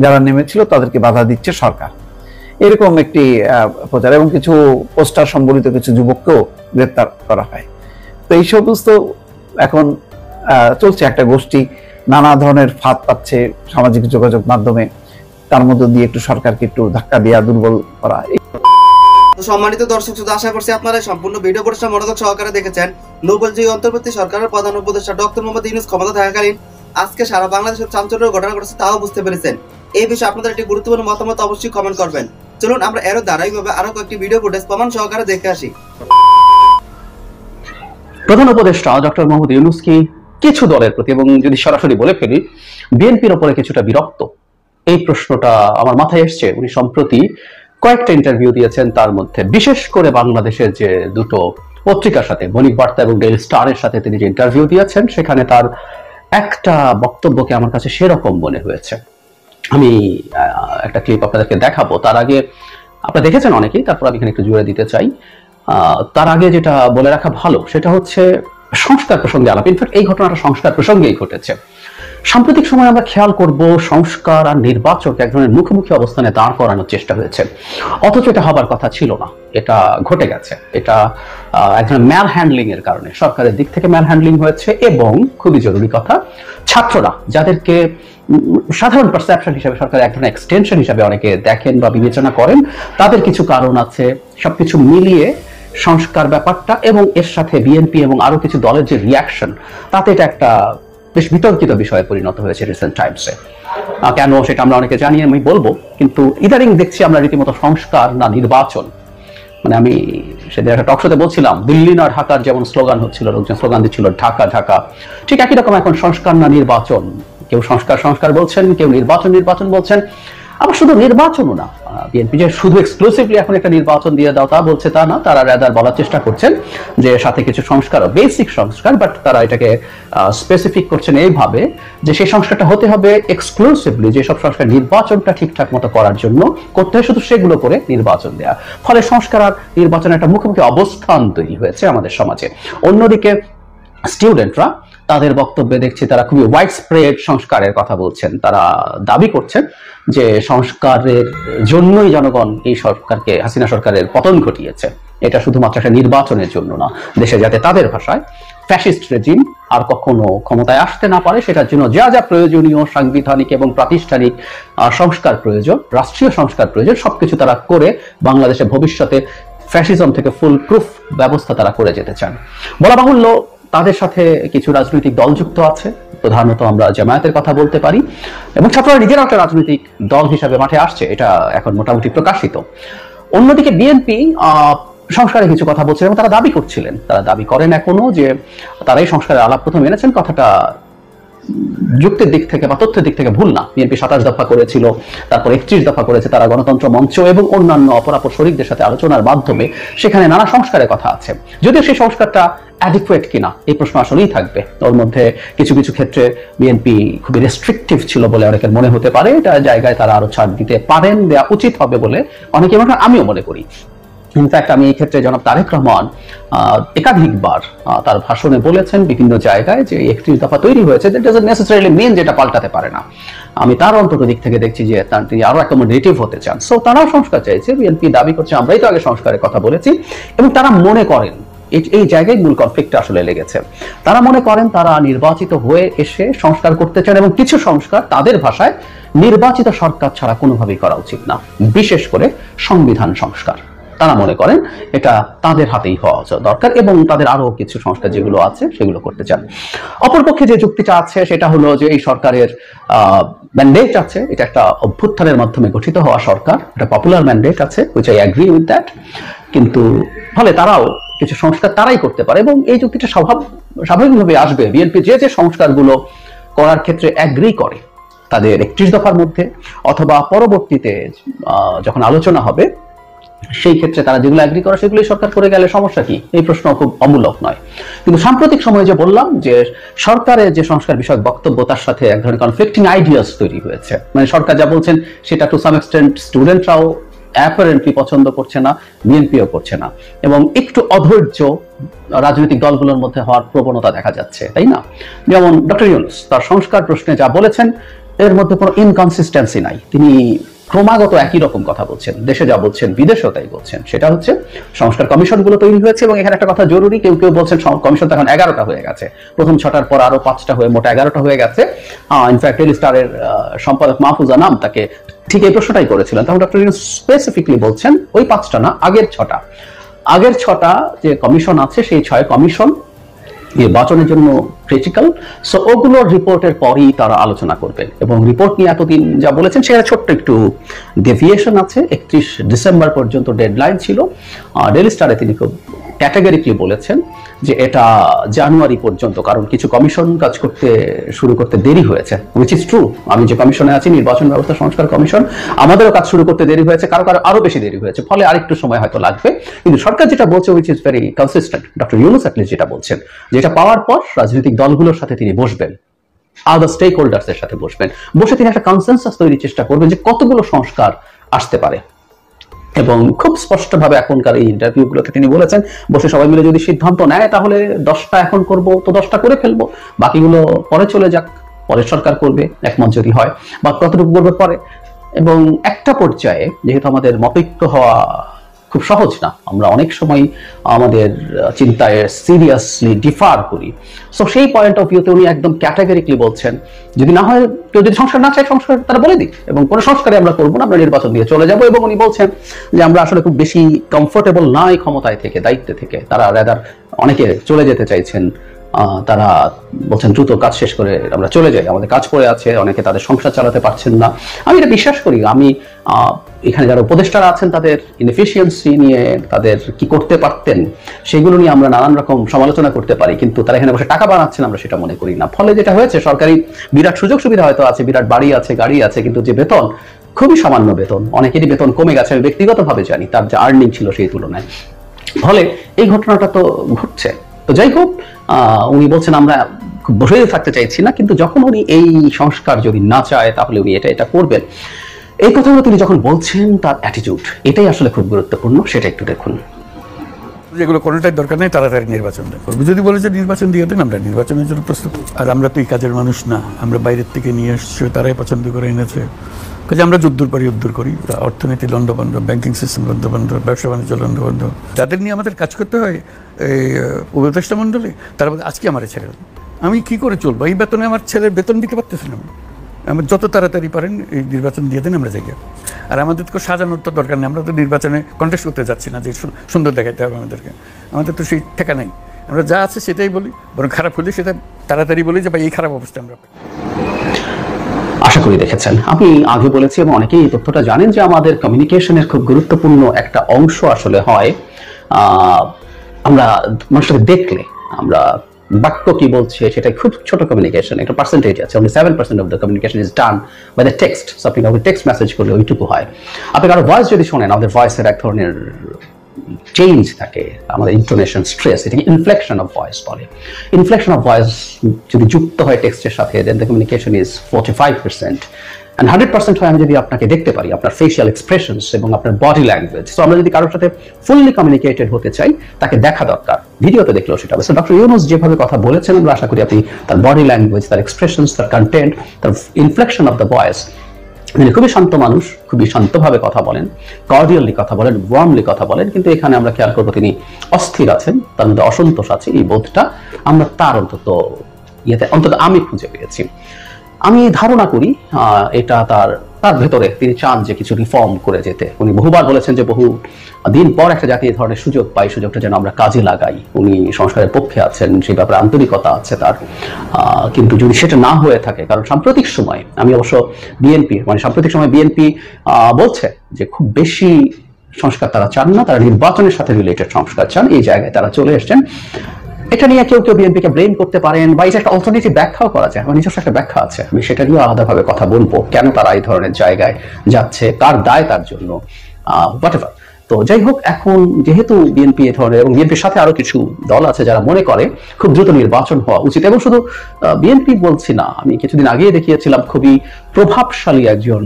যারা নেমেছিল তাদেরকে বাধা দিচ্ছে সরকার। এরকম একটি প্রচার এবং কিছু পোস্টার সম্বলিত কিছু যুবককেও গ্রেপ্তার করা হয়। তো এই সমস্ত এখন চলছে একটা গোষ্ঠী, নানা ধরনের ফাঁদ পাচ্ছে সামাজিক যোগাযোগ মাধ্যমে, তার মধ্যে দিয়ে একটু সরকারকে একটু ধাক্কা দেওয়া, দুর্বল করা। তো সম্মানিত দর্শক, শুধু আশা করছি আপনারা সম্পূর্ণ ভিডিও পরিশ্রম মনোযোগ সহকারে দেখেছেন। নোবেলজয়ী অন্তর্বর্তী সরকারের প্রধান উপদেষ্টা ডক্টর মোহাম্মদ ইউনূস ক্ষমতা থাকাকালীন আজকে সারা বাংলাদেশের চাঞ্চল্যের ঘটনা ঘটেছে তাও বুঝতে পেরেছেন। এই বিষয়ে আপনাদের একটি গুরুত্বপূর্ণ মতামত অবশ্যই কমেন্ট করবেন। চলুন আমরা এরও ধারাবাহিকভাবে আরো কয়েকটি ভিডিও ফুটেজ প্রমাণ সহকারে দেখে আসি। প্রধান উপদেষ্টা ডক্টর মোহাম্মদ ইউনূস কি কিছু দলের প্রতি, এবং যদি সরাসরি বলে ফেলি বিএনপির উপরে কিছুটা বিরক্ত, এই প্রশ্নটা আমার মাথায় এসছে। উনি সম্প্রতি কয়েকটা ইন্টারভিউ দিয়েছেন, তার মধ্যে বিশেষ করে বাংলাদেশের যে দুটো পত্রিকার সাথে, বণিক বার্তা এবং ডেইলি স্টারের সাথে তিনি যে ইন্টারভিউ দিয়েছেন, সেখানে তার একটা বক্তব্যকে আমার কাছে সেরকম মনে হয়েছে। আমি একটা ক্লিপ আপনাদেরকে দেখাবো। তার আগে আপনারা দেখেছেন অনেকেই, তারপর আমি এখানে একটু জুড়ে দিতে চাই। তার আগে যেটা বলে রাখা ভালো সেটা হচ্ছে সংস্কার প্রসঙ্গে আলাপ। ইনফ্যাক্ট এই ঘটনাটা সংস্কার প্রসঙ্গেই ঘটেছে। সাম্প্রতিক সময় আমরা খেয়াল করব সংস্কার আর নির্বাচনকে এক ধরনের মুখোমুখি অবস্থানে দাঁড় করানোর চেষ্টা হয়েছে, অথচ এটা হবার কথা ছিল না। এটা ঘটে গেছে। এটা এক ধরনের ম্যাল হ্যান্ডলিং এর কারণে, সরকারের দিক থেকে ম্যাল হ্যান্ডলিং হয়েছে। এবং খুবই জরুরি কথা, ছাত্ররা যাদেরকে সাধারণ পারসেপশন হিসেবে সরকার এক ধরনের এক্সটেনশন হিসেবে অনেকে দেখেন বা বিবেচনা করেন, তাদের কিছু কারণ আছে। সবকিছু মিলিয়ে সংস্কার ব্যাপারটা এবং এর সাথে বিএনপি এবং আরো কিছু দলের যে রিয়াকশন, তাতে এটা একটা বেশ বিতর্কিত বিষয়ে পরিণত হয়েছে রিসেন্ট টাইমসে। কেন সেটা আমরা অনেকে জানি, আমি বলবো। কিন্তু ইদানিং দেখছি আমরা রীতিমতো সংস্কার না নির্বাচন, মানে আমি সেদিন একটা টকশোতে বলছিলাম দিল্লি না ঢাকার যেমন স্লোগান হচ্ছিল, লোকজন স্লোগান দিচ্ছিল ঢাকা ঢাকা, ঠিক একই রকম এখন সংস্কার না নির্বাচন। কেউ সংস্কার সংস্কার বলছেন, কেউ নির্বাচন নির্বাচন বলছেন। আবার শুধু নির্বাচনও না, বিএনপি যে শুধু এক্সক্লুসিভলি এখন একটা নির্বাচন দিয়ে দাও তা বলছে তা না, তারা রাদার বলার চেষ্টা করছেন যে সাথে কিছু সংস্কার, বেসিক সংস্কার, বাট তারা এটাকে স্পেসিফিক করছেন এইভাবে যে সেই সংস্কারটা হতে হবে এক্সক্লুসিভলি যেসব সংস্কার নির্বাচনটা ঠিকঠাক মতো করার জন্য করতে হয়, শুধু সেগুলো করে নির্বাচন দেওয়া। ফলে সংস্কার আর নির্বাচনের একটা মুখোমুখি অবস্থান তৈরি হয়েছে আমাদের সমাজে। অন্যদিকে স্টুডেন্টরা তাদের বক্তব্যে দেখছি তারা খুবই ওয়াইড স্প্রেড সংস্কারের কথা বলছেন। তারা দাবি করছেন যে সংস্কারের জন্যই জনগণ এই সরকারকে, হাসিনা সরকারের পতন ঘটিয়েছে। এটা শুধুমাত্র একটা নির্বাচনের জন্য না, দেশে যাতে তাদের ভাষায় ফ্যাসিস্ট রেজিম আর কখনো ক্ষমতায় আসতে না পারে সেটার জন্য যা যা প্রয়োজনীয় সাংবিধানিক এবং প্রাতিষ্ঠানিক সংস্কার প্রয়োজন, রাষ্ট্রীয় সংস্কার প্রয়োজন, সবকিছু তারা করে বাংলাদেশের ভবিষ্যতে ফ্যাসিজম থেকে ফুল প্রুফ ব্যবস্থা তারা করে যেতে চান। বলা বাহুল্য তাদের সাথে কিছু রাজনৈতিক দল যুক্ত আছে, প্রধানত আমরা জামায়াতের কথা বলতে পারি, এবং ছাত্ররা নিজেরা একটা রাজনৈতিক দল হিসাবে মাঠে আসছে, এটা এখন মোটামুটি প্রকাশিত। অন্যদিকে বিএনপি সংস্কারে কিছু কথা বলছিলেন এবং তারা দাবি করছিলেন, তারা দাবি করেন এখনো যে তারা এই সংস্কারের আলাপ প্রথম এনেছেন। কথাটা যুক্তির দিক থেকে বা তথ্যের দিক থেকে ভুল না। বিএনপি 27 দফা করেছিল, তারপর 31 দফা করেছে। তারা গণতন্ত্র মঞ্চ এবং অন্যান্য অপরাপর শরিকদের সাথে আলোচনার মাধ্যমে সেখানে নানা সংস্কারের কথা আছে। যদিও সেই সংস্কারটা অ্যাডিকুয়েট কিনা এই প্রশ্ন আসলেই থাকবে। ওর মধ্যে কিছু কিছু ক্ষেত্রে বিএনপি খুবই রেস্ট্রিকটিভ ছিল বলে অনেকের মনে হতে পারে। এটা জায়গায় তারা আরো ছাড় দিতে পারেন, দেওয়া উচিত হবে বলে অনেকে, আমিও মনে করি। ইনফ্যাক্ট আমি এই ক্ষেত্রে জনাব তারেক রহমান একাধিকবার তার ভাষণে বলেছেন বিভিন্ন জায়গায় যে 31 দফা তৈরি হয়েছে, দ্যাট ডাজন্ট নেসেসারিলি মিন যেটা পাল্টাতে পারে না। আমি তার অন্তত দিক থেকে দেখছি যে তিনি আরো অ্যাকোমোডেটিভ হতে চান। সো তারাও সংস্কার চাইছে, বিএনপি দাবি করছে আমরাই তো আগে সংস্কারের কথা বলেছি, এবং তারা মনে করেন এই জায়গায় মূল কনফ্লিক্টটা আসলে লেগেছে। তারা মনে করেন তারা নির্বাচিত হয়ে এসে সংস্কার করতে চান, এবং কিছু সংস্কার তাদের ভাষায় নির্বাচিত সরকার ছাড়া কোনোভাবেই করা উচিত না, বিশেষ করে সংবিধান সংস্কার। তারা মনে করেন এটা তাদের হাতেই হওয়া দরকার, এবং তাদের আরো কিছু সংস্কার যেগুলো আছে সেগুলো করতে চান। অপরপক্ষে যে যুক্তিটা আছে সেটা হলো যে এই সরকারের ম্যান্ডেট আছে, এটা একটা অভ্যুত্থানের মাধ্যমে গঠিত হওয়া সরকার, এটা পপুলার ম্যান্ডেট আছে, which I agree with that. কিন্তু ফলে তারাও কিছু সংস্কার তারাই করতে পারে, এবং এই যুক্তিটা স্বাভাবিকভাবে আসবে। বিএনপি যে যে সংস্কারগুলো করার ক্ষেত্রে এগ্রি করে তাদের 31 দফার মধ্যে অথবা পরবর্তীতে যখন আলোচনা হবে সেই ক্ষেত্রে তারা যেগুলো এগ্রি করে সেগুলোই সরকার করে গেলে সমস্যা কি, এই প্রশ্ন খুব অমূলক নয়। কিন্তু সাম্প্রতিক সময়ে যে বললাম যে সরকারের যে সংস্কার বিষয়ক বক্তব্য তার সাথে এক ধরনের কনফ্লিক্টিং আইডিয়াস তৈরি হয়েছে। মানে সরকার যা বলছেন সেটা টু সাম এক্সটেন্ট স্টুডেন্টরাও অ্যাপারেন্টলি পছন্দ করছে না, বিএনপিও করছে না, এবং একটু অধৈর্য রাজনৈতিক দলগুলোর মধ্যে হওয়ার প্রবণতা দেখা যাচ্ছে, তাই না? যেমন ডক্টর ইউনূস তার সংস্কার প্রশ্নে যা বলেছেন এর মধ্যে কোনো ইনকনসিস্টেন্সি নাই। তিনি ক্রমাগত একই রকম কথা বলছেন, দেশে যা বলছেন বিদেশেও তাই বলছেন। সেটা হচ্ছে সংস্কার কমিশনগুলো তৈরি হয়েছে, এবং এখানে একটা কথা জরুরি, কেউ কেউ বলছেন কমিশন এখন 11টা হয়ে গেছে, প্রথম 6টার পর আরো 5টা হয়ে মোট 11টা হয়ে গেছে। ইনফ্যাক্ট ডেইলি স্টারের সম্পাদক মাহফুজা নাম তাকে ঠিক এই প্রশ্নটাই করেছিলেন, তখন ডক্টর ইউনূস স্পেসিফিকলি বলছেন ওই 5টা না, আগের 6টা যে কমিশন আছে সেই 6 কমিশন নির্বাচনের জন্য ক্রিটিক্যাল। সো ওগুলোর রিপোর্টের পরই তারা আলোচনা করবেন, এবং রিপোর্ট নিয়ে এতদিন যা বলেছেন সেটা ছোট্ট একটু ডেভিয়েশন আছে। 31 ডিসেম্বর পর্যন্ত ডেডলাইন ছিল। ডেইলি স্টারে তিনি খুব ক্যাটাগরিক্যালি বলেছেন যে এটা জানুয়ারি পর্যন্ত, কারণ কিছু কমিশন কাজ করতে শুরু করতে দেরি হয়েছে, হুইচ ইজ ট্রু। আমি যে কমিশনে আছি, নির্বাচন ব্যবস্থা সংস্কার কমিশন, আমাদেরও কাজ শুরু করতে দেরি হয়েছে, কারো আরো বেশি দেরি হয়েছে, ফলে আরেকটু সময় হয়তো লাগবে। কিন্তু সরকার যেটা বলছে which is very consistent, doctor Yunus at least যেটা বলছেন, যেটা পাওয়ার পর রাজনৈতিক দলগুলোর সাথে তিনি বসবেন, আদার স্টেক হোল্ডার্সের সাথে বসে তিনি একটা কনসেনসাস তৈরির চেষ্টা করবেন যে কতগুলো সংস্কার আসতে পারে। এবং খুব স্পষ্টভাবে এখনকার এই ইন্টারভিউগুলোতে তিনি বলেছেন বসে সবাই মিলে যদি সিদ্ধান্ত নেয় তাহলে 10টা এখন করব, তো 10টা করে ফেলবো, বাকিগুলো পরে চলে যাক, পরের সরকার করবে একমত যদি হয়, বা কতটুকু করবে পরে। এবং একটা পর্যায়ে যেহেতু আমাদের মতৈক্য হওয়া খুব সহজ না, আমরা অনেক সময় আমাদের চিন্তায় সিরিয়াসলি ডিফার করি, সো সেই পয়েন্ট অফ ভিউতে উনি একদম ক্যাটাগরিক্যালি বলছেন যদি না হয়, কেউ যদি সংস্কার না চায় সংস্কার তারা বলে দিক, এবং কোনো সংস্কারে আমরা করবো না, আমরা নির্বাচন দিয়ে চলে যাবো। এবং উনি বলছেন যে আমরা আসলে খুব বেশি কমফোর্টেবল না এই ক্ষমতায় থেকে, দায়িত্বে থেকে, তারা রাদার অনেকে চলে যেতে চাইছেন, তারা বলছেন দ্রুত কাজ শেষ করে আমরা চলে যাই, আমাদের কাজ পড়ে আছে, অনেকে তাদের সংসার চালাতে পারছেন না। আমি এটা বিশ্বাস করি। আমি এখানে যারা উপদেষ্টারা আছেন তাদের ইনএফিশিয়েন্সি নিয়ে, তাদের কি করতে পারতেন সেগুলো নিয়ে আমরা নানান রকম সমালোচনা করতে পারি, কিন্তু তারা এখানে বসে টাকা বানাচ্ছেন আমরা সেটা মনে করি না। ফলে যেটা হয়েছে, সরকারি বিরাট সুযোগ সুবিধা হয়তো আছে, বিরাট বাড়ি আছে, গাড়ি আছে, কিন্তু যে বেতন খুবই সামান্য বেতন, অনেকেরই বেতন কমে গেছে, আমি ব্যক্তিগতভাবে জানি, তার যে আর্নিং ছিল সেই তুলনায়। ফলে এই ঘটনাটা তো ঘটছে। তো যাই হোক, উনি বলছেন আমরা খুব বসে থাকতে চাইছি না, কিন্তু যখন উনি এই সংস্কার যদি না চায় তাহলে উনি এটা করবেন, এই কথাগুলো তিনি যখন বলছেন তার অ্যাটিটিউড, এটাই আসলে খুব গুরুত্বপূর্ণ, সেটা একটু দেখুন। যেগুলো কোনোটাই দরকার নেই, তাড়াতাড়ি নির্বাচনটা করবো। যদি বলে যে নির্বাচন দিয়ে দেন, আমরা নির্বাচনের জন্য প্রস্তুত। আর আমরা তো এই কাজের মানুষ না, আমরা বাইরের থেকে নিয়ে এসছি, তারাই পছন্দ করে এনেছে। কাজে আমরা যুদ্ধর পারি উদ্ধার করি। অর্থনীতি লন্ডভন্ড, ব্যাংকিং সিস্টেম লন্ডভন্ড, ব্যবসা বাণিজ্য লন্ডভন্ড, যাদের নিয়ে আমাদের কাজ করতে হয় এই উপদেষ্টা মণ্ডলী, তার মধ্যে আজকে আমার ছেড়ে আমি কি করে চলবো? এই বেতনে আমার ছেলের বেতন দিতে পারতেছি না। আমরা যত তাড়াতাড়ি পারেন এই নির্বাচন দিয়ে দেন, আমরা যাই। আর আমাদের তো সাজানোর তো দরকার নেই, আমরা তো নির্বাচনে কন্টেস্ট করতে যাচ্ছি না যে সুন্দর দেখাইতে হবে আমাদেরকে, আমাদের তো সেই ঠেকা নেই। আমরা যা আছে সেটাই বলি, বরং খারাপ হলে সেটা তাড়াতাড়ি বলি যে ভাই এই খারাপ অবস্থা আমরা পাই। আশা করি দেখেছেন, আমি আগে বলেছি এবং অনেকেই এই তথ্যটা জানেন যে আমাদের কমিউনিকেশনের খুব গুরুত্বপূর্ণ একটা অংশ আসলে হয় আমরা মানুষটাকে দেখলে, আমরা বাক্য কি বলছে সেটা খুব ছোট কমিউনিকেশন, একটা পার্সেন্টেজ আছে, only 7% of the communication is done by the text. So আপনি কাউকে টেক্সট মেসেজ করলে ওইটুকু হয়। আপনি কারো ভয়েস যদি শোনেন, আমাদের ভয়েসের এক ধরনের চেঞ্জ থাকে, আমাদের ইন্টোনেশন, স্ট্রেস, এটাকে ইনফ্লেকশন অফ ভয়েস বলে। ইনফ্লেকশন অফ ভয়েস যদি যুক্ত হয় টেক্সটের সাথে, দেন দ্য কমিউনিকেশন ইজ 45%। and 100% হয় আমি যদি আপনাকে দেখতে পারি, আপনার ফেসিয়াল এক্সপ্রেশনস এবং আপনার বডি ল্যাঙ্গুয়েজ। সো আমরা যদি কারোর সাথে ফুললি কমিউনিকেটেড হতে চাই, তাকে দেখা দরকার, ভিডিওতে দেখলেও সেটা হবে। সো ডক্টর ইউনূস যেভাবে কথা বলেছেন, আমরা আশা করি আপনি তার বডি ল্যাঙ্গুয়েজ, তার এক্সপ্রেশনস, তার কন্টেন্ট, তার ইনফ্লেকশন অফ দ্য ভয়েস, তিনি খুবই শান্ত মানুষ, খুবই শান্তভাবে কথা বলেন, কর্ডিয়ালি কথা বলেন, ওয়ার্মলি কথা বলেন, কিন্তু এখানে আমরা খেয়াল করবো তিনি অস্থির আছেন, তার মধ্যে অসন্তোষ আছে। এই বোধটা আমরা তার অন্তত আমি খুঁজে পেয়েছি। আমি ধারণা করি এটা তার ভেতরে তিনি চান যে কিছু রিফর্ম করে যেতে। উনি বহুবার বলেছেন যে বহু দিন পর একটা জাতি এই ধরনের সুযোগ পাই, সুযোগটা যেন আমরা কাজে লাগাই। উনি সংস্কারের পক্ষে আছেন, সেই ব্যাপারে আন্তরিকতা আছে তার। কিন্তু যদি সেটা না হয়ে থাকে, কারণ সাম্প্রতিক সময় আমি অবশ্য সাম্প্রতিক সময় বিএনপি বলছে যে খুব বেশি সংস্কার তারা চান না, তারা নির্বাচনের সাথে রিলেটেড সংস্কার চান, এই জায়গায় তারা চলে এসছেন। এটা নিয়ে কেউ বিএনপিকে ব্লেম করতে পারেন, বা এটা একটা অল্টারনেটিভ ব্যাখ্যাও করা যায়, আমার নিজস্ব একটা ব্যাখ্যা আছে, আমি সেটা নিয়ে আলাদাভাবে কথা বলবো, কেন তারা এই ধরনের জায়গায় যাচ্ছে, কার দায় তার জন্য, হোয়াটএভার। তো যাই হোক, এখন যেহেতু বিএনপি এ ধরনের, এবং বিএনপির সাথে আরো কিছু দল আছে যারা মনে করে খুব দ্রুত নির্বাচন হওয়া উচিত, এবং শুধু বিএনপি বলছি না, আমি কিছুদিন আগেই দেখিয়েছিলাম খুবই প্রভাবশালী একজন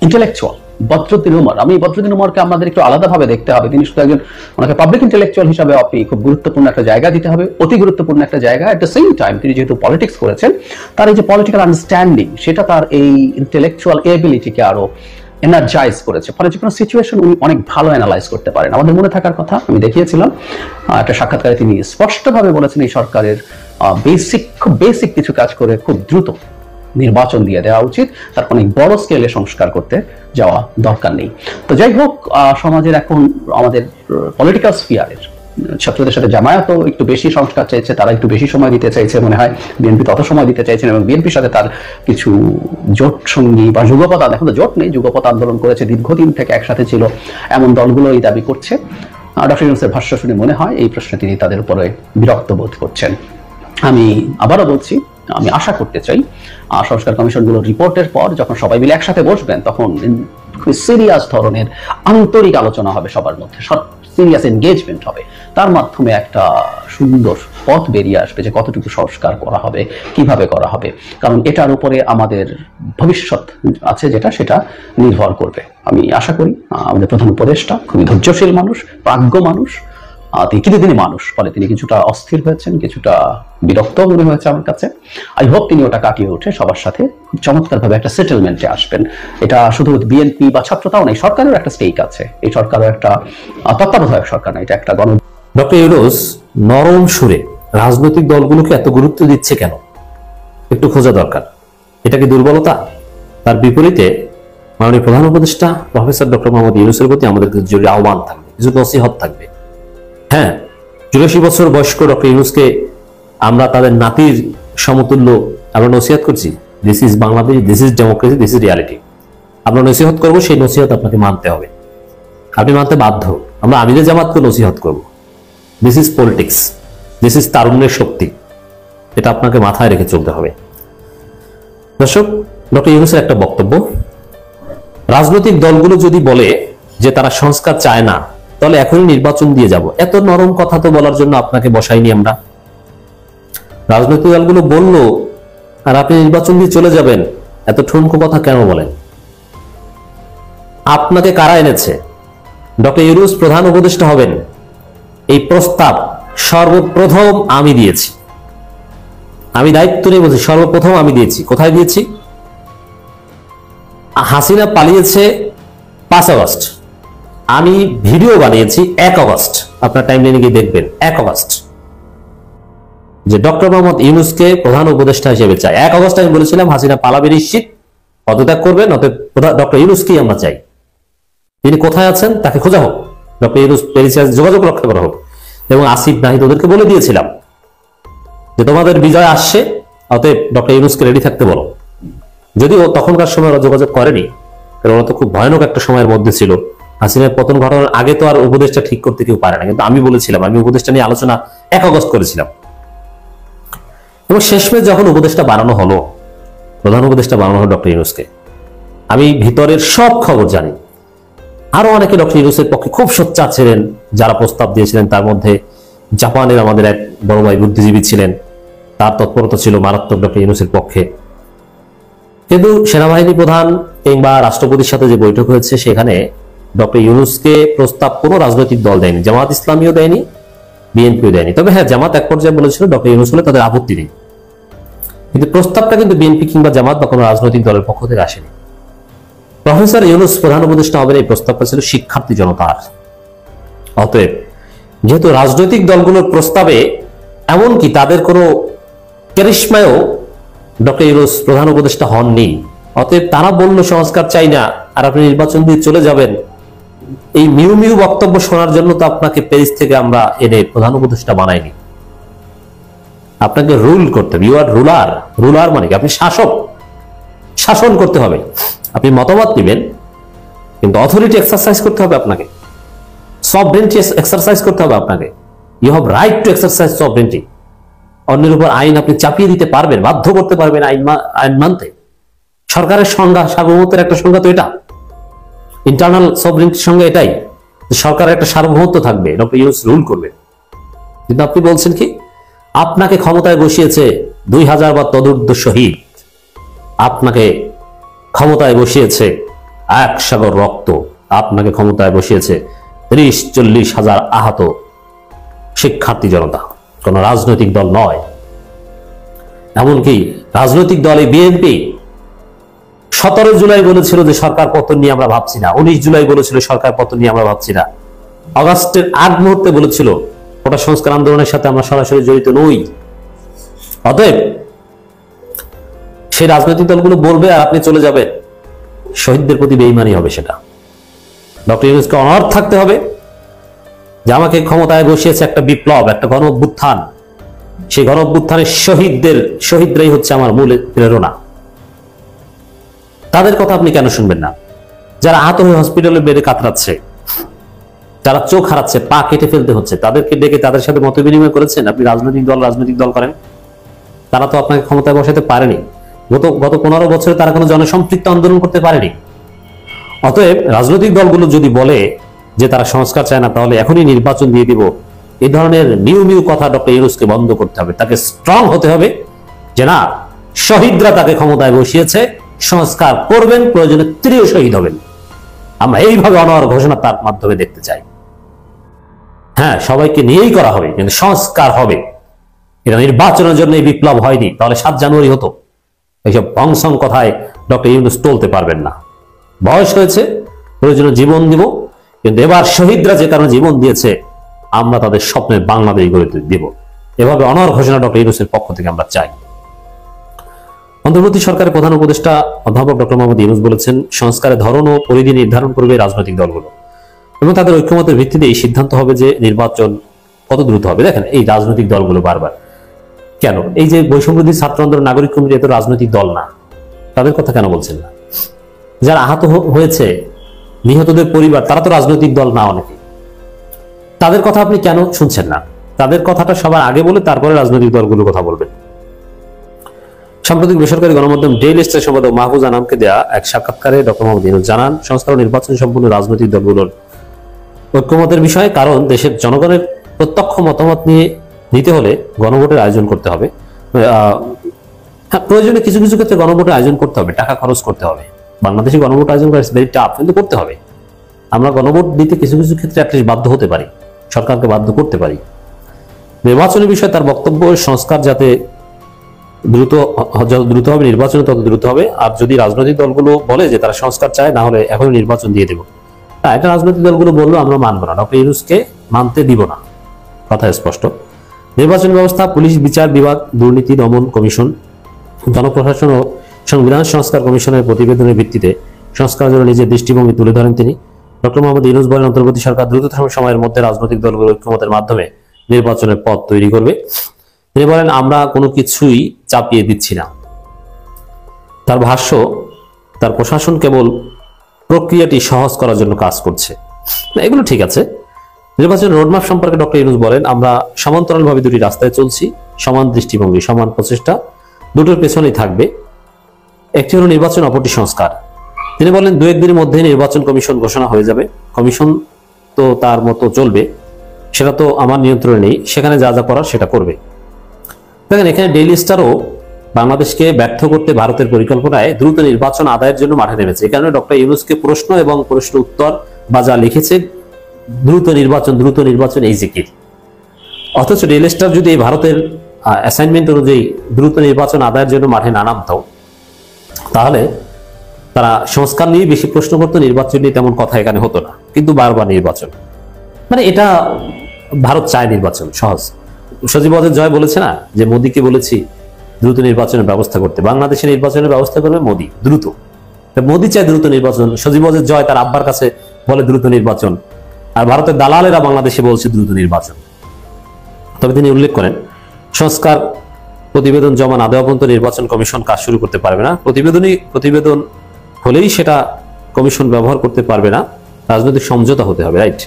ইন্টেলেকচুয়াল বদরুদ্দিন উমর। আমি বদরুদ্দিন উমরকে আমাদের একটু আলাদাভাবে দেখতে হবে। তিনি শুধু একজন, ওনাকে পাবলিক ইন্টেলেকচুয়াল হিসাবে আপনি খুব গুরুত্বপূর্ণ একটা জায়গা দিতে হবে, অতি গুরুত্বপূর্ণ একটা জায়গা। এট দ্য সেম টাইম তিনি যেহেতু পলিটিক্স করেছেন, তার এই যে পলিটিক্যাল আন্ডারস্ট্যান্ডিং, সেটা তার এই ইন্টেলেকচুয়াল এবিলিটিকে আরো এনার্জাইজ করেছে। ফলে যে কোনো সিচুয়েশন উনি অনেক ভালো অ্যানালাইজ করতে পারেন। আমাদের মনে থাকার কথা, আমি দেখিয়েছিলাম একটা সাক্ষাৎকারে তিনি স্পষ্টভাবে বলেছেন এই সরকারের খুব বেসিক কিছু কাজ করে খুব দ্রুত নির্বাচন দিয়ে দেওয়া উচিত, তার অনেক বড় স্কেলে সংস্কার করতে যাওয়া দরকার নেই। তো যাই হোক, সমাজের এখন আমাদের পলিটিক্যাল স্ফিয়ারের ছাত্রদের সাথে জামায়াতও একটু বেশি সংস্কার চাইছে, তারা একটু বেশি সময় দিতে চাইছে, মনে হয় বিএনপি তত সময় দিতে চাইছেন, এবং বিএনপির সাথে তার কিছু জোট সঙ্গী বা যুগপৎ, এখন তো জোট নেই, যুগপৎ আন্দোলন করেছে, দীর্ঘদিন থেকে একসাথে ছিল, এমন দলগুলো এই দাবি করছে। ডক্টর ইউনূসের ভাষ্য শুনে মনে হয় এই প্রশ্নে তিনি তাদের উপরে বিরক্ত বোধ করছেন। আমি আবারও বলছি, আমি আশা করতে চাই সংস্কার কমিশনগুলোর রিপোর্টের পর যখন সবাই মিলে একসাথে বসবেন, তখন খুবই সিরিয়াস ধরনের আন্তরিক আলোচনা হবে, সবার মধ্যে সিরিয়াস এনগেজমেন্ট হবে, তার মাধ্যমে একটা সুন্দর পথ বেরিয়ে আসবে যে কতটুকু সংস্কার করা হবে, কিভাবে করা হবে। কারণ এটার উপরে আমাদের ভবিষ্যৎ আছে, সেটা নির্ভর করবে। আমি আশা করি আমাদের প্রধান উপদেষ্টা খুবই ধৈর্যশীল মানুষ, প্রাজ্ঞ মানুষ, তিনি মানুষ, ফলে তিনি কিছুটা অস্থির হয়েছেন, কিছুটা বিরক্ত মনে হয়েছে আমার কাছে। আই হোপ তিনি ওটা কাটিয়ে উঠে সবার সাথে খুব চমৎকারভাবে একটা সেটেলমেন্টে আসবেন। এটা শুধু বিএনপি বা ছাত্রতাও নেই, সরকারের একটা স্টেক আছে, এই সরকারও একটা তত্ত্বাবধায়ক সরকার না, এটা একটা ডক্টর ইউনূস নরম সুরে রাজনৈতিক দলগুলোকে এত গুরুত্ব দিচ্ছে কেন, একটু খোঁজা দরকার। এটা কি দুর্বলতা? তার বিপরীতে মাননীয় প্রধান উপদেষ্টা প্রফেসর ডক্টর মোহাম্মদ ইউনূসের প্রতি আমাদের কিছু জরুরি আহ্বান থাকবে, কিছু নসিহত থাকবে। হ্যাঁ, 84 বছর বয়স্ক ডক্টর ইউনূসকে আমরা তাদের নাতির সমতুল্য আমরা নসিহত করছি। This is Bangladesh, this is democracy, this is reality. আমরা নসিহত করবো, সেই নসিহত আপনাকে মানতে হবে, আপনি মানতে বাধ্য। আমরা আমিরের জামাতকে নসিহত করব। This is politics, this is তারুণ্যের শক্তি, এটা আপনাকে মাথায় রেখে চলতে হবে। দর্শক, ডক্টর ইউনূসের একটা বক্তব্য, রাজনৈতিক দলগুলো যদি বলে যে তারা সংস্কার চায় না, তাহলে এখনই নির্বাচন দিয়ে যাব, এত নরম কথা তো বলার জন্য আপনাকে বসাইনি আমরা। রাজনৈতিক দলগুলো বললো আর আপনি নির্বাচন দিয়ে চলে যাবেন, এত ঠুনকো কথা কেন বলেন? আপনাকে কারা এনেছে? ডক্টর ইউনূস প্রধান উপদেষ্টা হবেন, এই প্রস্তাব সর্বপ্রথম আমি দিয়েছি। আমি দায়িত্ব নিয়ে বলছি, সর্বপ্রথম আমি দিয়েছি। কোথায় দিয়েছি? হাসিনা পালিয়েছে 5 আগস্ট, আমি ভিডিও বানিয়েছি 1 আগস্ট। আপনার টাইমলাইনে গিয়ে দেখবেন 1 আগস্ট যে ডক্টর মোহাম্মদ ইউনূসকে প্রধান উপদেষ্টা হিসেবে চাই। 1 আগস্ট আমি বলেছিলাম হাসিনা পালাবে নিশ্চিত, পদত্যাগ করবেন, অতএব ডক্টর ইউনূসকেই আমরা চাই। তিনি কোথায় আছেন তাকে খোঁজা হোক, ডক্টর ইউনূস প্যারিসে যোগাযোগ রক্ষা করা হোক। এবং আসিফ নাহিদ ওদেরকে বলে দিয়েছিলাম যে তোমাদের বিজয় আসছে, অতএব ডক্টর ইউনূসকে রেডি থাকতে বলো। যদিও তখনকার সময় ওরা যোগাযোগ করেনি, কারণ ওরা তো খুব ভয়ানক একটা সময়ের মধ্যে ছিল। হাসিনার পতন ঘটানোর আগে তো আর উপদেষ্টা ঠিক করতে কেউ পারে না, কিন্তু আমি বলেছিলাম, আমি উপদেষ্টা নিয়ে আলোচনা 1 আগস্ট করেছিলাম। এবং শেষমেশ যখন উপদেষ্টা বানানো হলো, প্রধান উপদেষ্টা বানানো হলো ডক্টর ইউনূসকে, আমি ভিতরের সব খবর জানি। আরো অনেকে ডক্টর ইউনূসের পক্ষে খুব সোচ্চার ছিলেন, যারা প্রস্তাব দিয়েছিলেন। তার মধ্যে জাপানের আমাদের এক বড় ভাই বুদ্ধিজীবী ছিলেন, তার তৎপরতা ছিল মারাত্মক ডক্টর ইউনূসের পক্ষে। কিন্তু সেনাবাহিনী প্রধান কিংবা রাষ্ট্রপতির সাথে যে বৈঠক হয়েছে, সেখানে ডক্টর ইউনূসকে প্রস্তাব কোনো রাজনৈতিক দল দেয়নি, জামাত ইসলামীও দেয়নি, বিএনপিও দেয়নি। তবে হ্যাঁ, জামাত এক পর্যায়ে বলেছিল ডক্টর ইউনূস হলে তাদের আপত্তি নেই, কিন্তু প্রস্তাবটা কিন্তু বিএনপি কিংবা জামাত বা কোনো রাজনৈতিক দলের পক্ষ থেকে আসেনি। প্রফেসর ইউনূস প্রধান উপদেষ্টা হবেন, এই প্রস্তাবটা ছিল শিক্ষার্থী জনতার। অতএব যেহেতু রাজনৈতিক দলগুলোর প্রস্তাবে, এমনকি তাদের কোনো ক্যারিশমায়ও ডক্টর ইউনূস প্রধান উপদেষ্টা হননি, অতএব তারা বলল সংস্কার চাই না আর আপনি নির্বাচন দিয়ে চলে যাবেন, এই মিউ মিউ বক্তব্য শোনার জন্য তো আপনাকে প্যারিস থেকে আমরা এনে প্রধান উপদেষ্টা বানাইনি। আপনাকে রুল করতে হবে, ইউ আর রুলার। রুলার মানে কি? আপনি শাসক, শাসন করতে হবে। আপনি মতামত নেবেন, কিন্তু অথরিটি এক্সারসাইজ করতে হবে আপনাকে, সভরেন্টি এক্সারসাইজ করতে হবে আপনাকে। You have right to exercise sovereignty. অন্যের উপর আইন আপনি চাপিয়ে দিতে পারবেন, বাধ্য করতে পারবেন আইন মানতে। সরকারের সংজ্ঞা, সার্বভৌমত্বের একটা সংজ্ঞা তো এটা, ইন্টারনাল সভরেন্টির সঙ্গে এটাই, সরকারের একটা সার্বভৌমত্ব থাকবে, ডক্টর ইউনূস রুল করবে। কিন্তু আপনি বলছেন কি, আপনাকে ক্ষমতায় বসিয়েছে 2000 বা তদূর্ধ্ব শহীদ, আপনাকে ক্ষমতায় বসিয়েছে 1 সাগর রক্ত, আপনাকে ক্ষমতায় বসিয়েছে 30-40 হাজার আহত শিক্ষার্থী জনতা, কোন রাজনৈতিক দল নয়। এমনকি রাজনৈতিক দল এই বিএনপি 17 জুলাই বলেছিল যে সরকার পতন নিয়ে আমরা ভাবছি না, 19 জুলাই বলেছিল সরকার পতন নিয়ে আমরা ভাবছি না, আগস্টের আগ মুহূর্তে বলেছিল ওটা সংস্কার আন্দোলনের সাথে আমরা সরাসরি জড়িত নই। অতএব সেই রাজনৈতিক দলগুলো বলবে আর আপনি চলে যাবেন, শহীদদের প্রতি বেঈমানি হবে সেটা। ডক্টর ইউনূসকে অনড় থাকতে হবে যে আমাকে ক্ষমতায় বসিয়েছে একটা বিপ্লব, একটা গণ অভ্যুত্থান, সেই গণ অভ্যুত্থানের শহীদরাই হচ্ছে আমার মূল প্রেরণা। তাদের কথা আপনি কেন শুনবেন না? যারা আহত হয়ে হসপিটালে বেডে কাতরাচ্ছে, যারা চোখ হারাচ্ছে, পা কেটে ফেলতে হচ্ছে, তাদেরকে ডেকে তাদের সাথে মত বিনিময় করেছেন? আপনি রাজনৈতিক দল করেন, তারা তো আপনাকে ক্ষমতায় বসাতে পারেনি। গত 15 বছরে তারা কোনো জনসম্পৃক্ত আন্দোলন করতে পারেনি। অতএব রাজনৈতিক দলগুলো যদি বলে যে তারা সংস্কার চায় না, তাহলে এখনই নির্বাচন দিয়ে দিব, এই ধরনের মিউ কথা ডক্টর ইউনূসকে বন্ধ করতে হবে। তাকে স্ট্রং হতে হবে যে না, শহীদরা তাকে ক্ষমতায় বসিয়েছে, সংস্কার করবেন, প্রয়োজনে তিনিও শহীদ হবেন। আমরা এইভাবে অনড় ঘোষণা তার মাধ্যমে দেখতে চাই। হ্যাঁ, সবাইকে নিয়েই করা হবে, কিন্তু সংস্কার হবে। এটা নির্বাচনের জন্য এই বিপ্লব হয়নি, তাহলে 7 জানুয়ারি হতো। এইসব বংশং কথায় ডক্টর ইউনূস টলতে পারবেন না। বয়স হয়েছে, প্রয়োজনে জীবন দিব, কিন্তু এবার শহীদরা যে কারণে জীবন দিয়েছে, আমরা তাদের স্বপ্নের বাংলাদেশ গড়ে দিব। এভাবে অনড় ঘোষণা ডক্টর ইউনূসের পক্ষ থেকে আমরা চাই। অন্তর্বর্তী সরকারের প্রধান উপদেষ্টা অধ্যাপক ডক্টর মোহাম্মদ ইউনূস বলেছেন, সংস্কারের ধরন ও পরিধি নির্ধারণ করবে রাজনৈতিক দলগুলো এবং তাদের ঐক্যমতের ভিত্তিতে এই সিদ্ধান্ত হবে যে নির্বাচন কত দ্রুত হবে। দেখেন, এই রাজনৈতিক দলগুলো বারবার কেন, এই যে বৈষম্যবিরোধী ছাত্র আন্দোলন, নাগরিক কমিটি, এত রাজনৈতিক দল না, তাদের কথা কেন বলছেন না? যারা আহত হয়েছে, নিহতদের পরিবার, তারা তো রাজনৈতিক দল না অনেকে, তাদের কথা আপনি কেন শুনছেন না? তাদের কথাটা সবার আগে বলে তারপরে রাজনৈতিক দলগুলোর কথা বলবেন। সাম্প্রতিক বেসরকারি গণমাধ্যম ডেইলি স্টার সম্পাদক মাহফুজ আনামকে দেয়া এক সাক্ষাৎকারে ডক্টর মোহাম্মদ ইউনূস জানান, সংস্কার ও নির্বাচন সম্পূর্ণ রাজনৈতিক দলগুলোর ঐক্যমতের বিষয়, কারণ দেশের জনগণের প্রত্যক্ষ মতামত নিতে হলে গণভোটের আয়োজন করতে হবে। প্রয়োজনে কিছু কিছু ক্ষেত্রে গণভোটের আয়োজন করতে হবে, টাকা খরচ করতে হবে। বাংলাদেশে গণভোট আয়োজন করা ভেরি টাফ, কিন্তু করতে হবে। আমরা গণভোট দিতে কিছু কিছু ক্ষেত্রে অ্যাটলিস্ট বাধ্য হতে পারি, সরকারকে বাধ্য করতে পারি। নির্বাচনের বিষয়ে তার বক্তব্য, সংস্কার যাতে দ্রুত হবে, নির্বাচন তত দ্রুত হবে। আর যদি রাজনৈতিক দলগুলো বলে যে তারা সংস্কার চায়, না হলে এখন নির্বাচন দিয়ে দেব, এটা রাজনৈতিক দলগুলো বললো আমরা মানবো না, ডক্টর ইউনূসকে মানতে দিব না, কথা স্পষ্ট। নির্বাচন ব্যবস্থা, পুলিশ বিচার বিভাগ, দুর্নীতি দমন কমিশন, জনপ্রশাসন ও সংবিধান সংস্কার কমিশনের প্রতিবেদনের ভিত্তিতে সংস্কারের জন্য নিজের দৃষ্টিভঙ্গি তুলে ধরেন তিনি। ডক্টর মোহাম্মদ ইউনূস বলেন, অন্তর্বর্তী সরকার দ্রুততম সময়ের মধ্যে রাজনৈতিক দলগুলোর ঐক্যমতের মাধ্যমে নির্বাচনের পথ তৈরি করবে। তিনি বলেন, আমরা কোনো কিছুই চাপিয়ে দিচ্ছি না। তার ভাষ্য, তার প্রশাসন কেবল প্রক্রিয়াটি সহজ করার জন্য কাজ করছে। এগুলো ঠিক আছে। নির্বাচনের রোডম্যাপ সম্পর্কে ডক্টর ইউনূস বলেন, আমরা সমান্তরালভাবে দুটি রাস্তায় চলছি, সমান দৃষ্টিভঙ্গি, সমান প্রচেষ্টা, দুটোর পেছনেই থাকবে। একটি হলো নির্বাচন, অপরটি সংস্কার। তিনি বলেন, দু একদিনের মধ্যে নির্বাচন কমিশন ঘোষণা হয়ে যাবে। কমিশন তো তার মতো চলবে, সেটা তো আমার নিয়ন্ত্রণে নেই, সেখানে যা যা করার সেটা করবে। দেখেন, এখানে ডেইলি স্টারও বাংলাদেশকে ব্যর্থ করতে ভারতের পরিকল্পনায় দ্রুত নির্বাচন আদায়ের জন্য মাঠে নেমেছে। এই কারণে ডক্টর ইউনূসকে প্রশ্ন এবং প্রশ্ন উত্তর বা যা লিখেছে, দ্রুত নির্বাচন এই জিকির। অথচ ডেইলি স্টার যদি এই ভারতের অ্যাসাইনমেন্ট অনুযায়ী দ্রুত নির্বাচন আদায়ের জন্য মাঠে না নামতো, তাহলে তারা সংস্কার নিয়ে বেশি প্রশ্ন করতো, নির্বাচন নিয়ে তেমন কথা এখানে হতো না। কিন্তু বারবার নির্বাচন, মানে এটা ভারত চায় নির্বাচন সহজ। সজীব জয় বলেছে না যে মোদীকে বলেছি দ্রুত নির্বাচনের ব্যবস্থা করতে, বাংলাদেশে নির্বাচনের ব্যবস্থা করবে মোদী দ্রুত। মোদী চায় দ্রুত নির্বাচন, সজীব জয় তার আব্বার কাছে বলে দ্রুত নির্বাচন, আর ভারতের দালালেরা বাংলাদেশে বলছে দ্রুত নির্বাচন। তবে তিনি উল্লেখ করেন, সংস্কার প্রতিবেদন জমা না দেওয়া পর্যন্ত নির্বাচন কমিশন কাজ শুরু করতে পারবে না। প্রতিবেদন হলেই সেটা কমিশন ব্যবহার করতে পারবে না, রাজনৈতিক সমঝোতা হতে হবে, রাইট।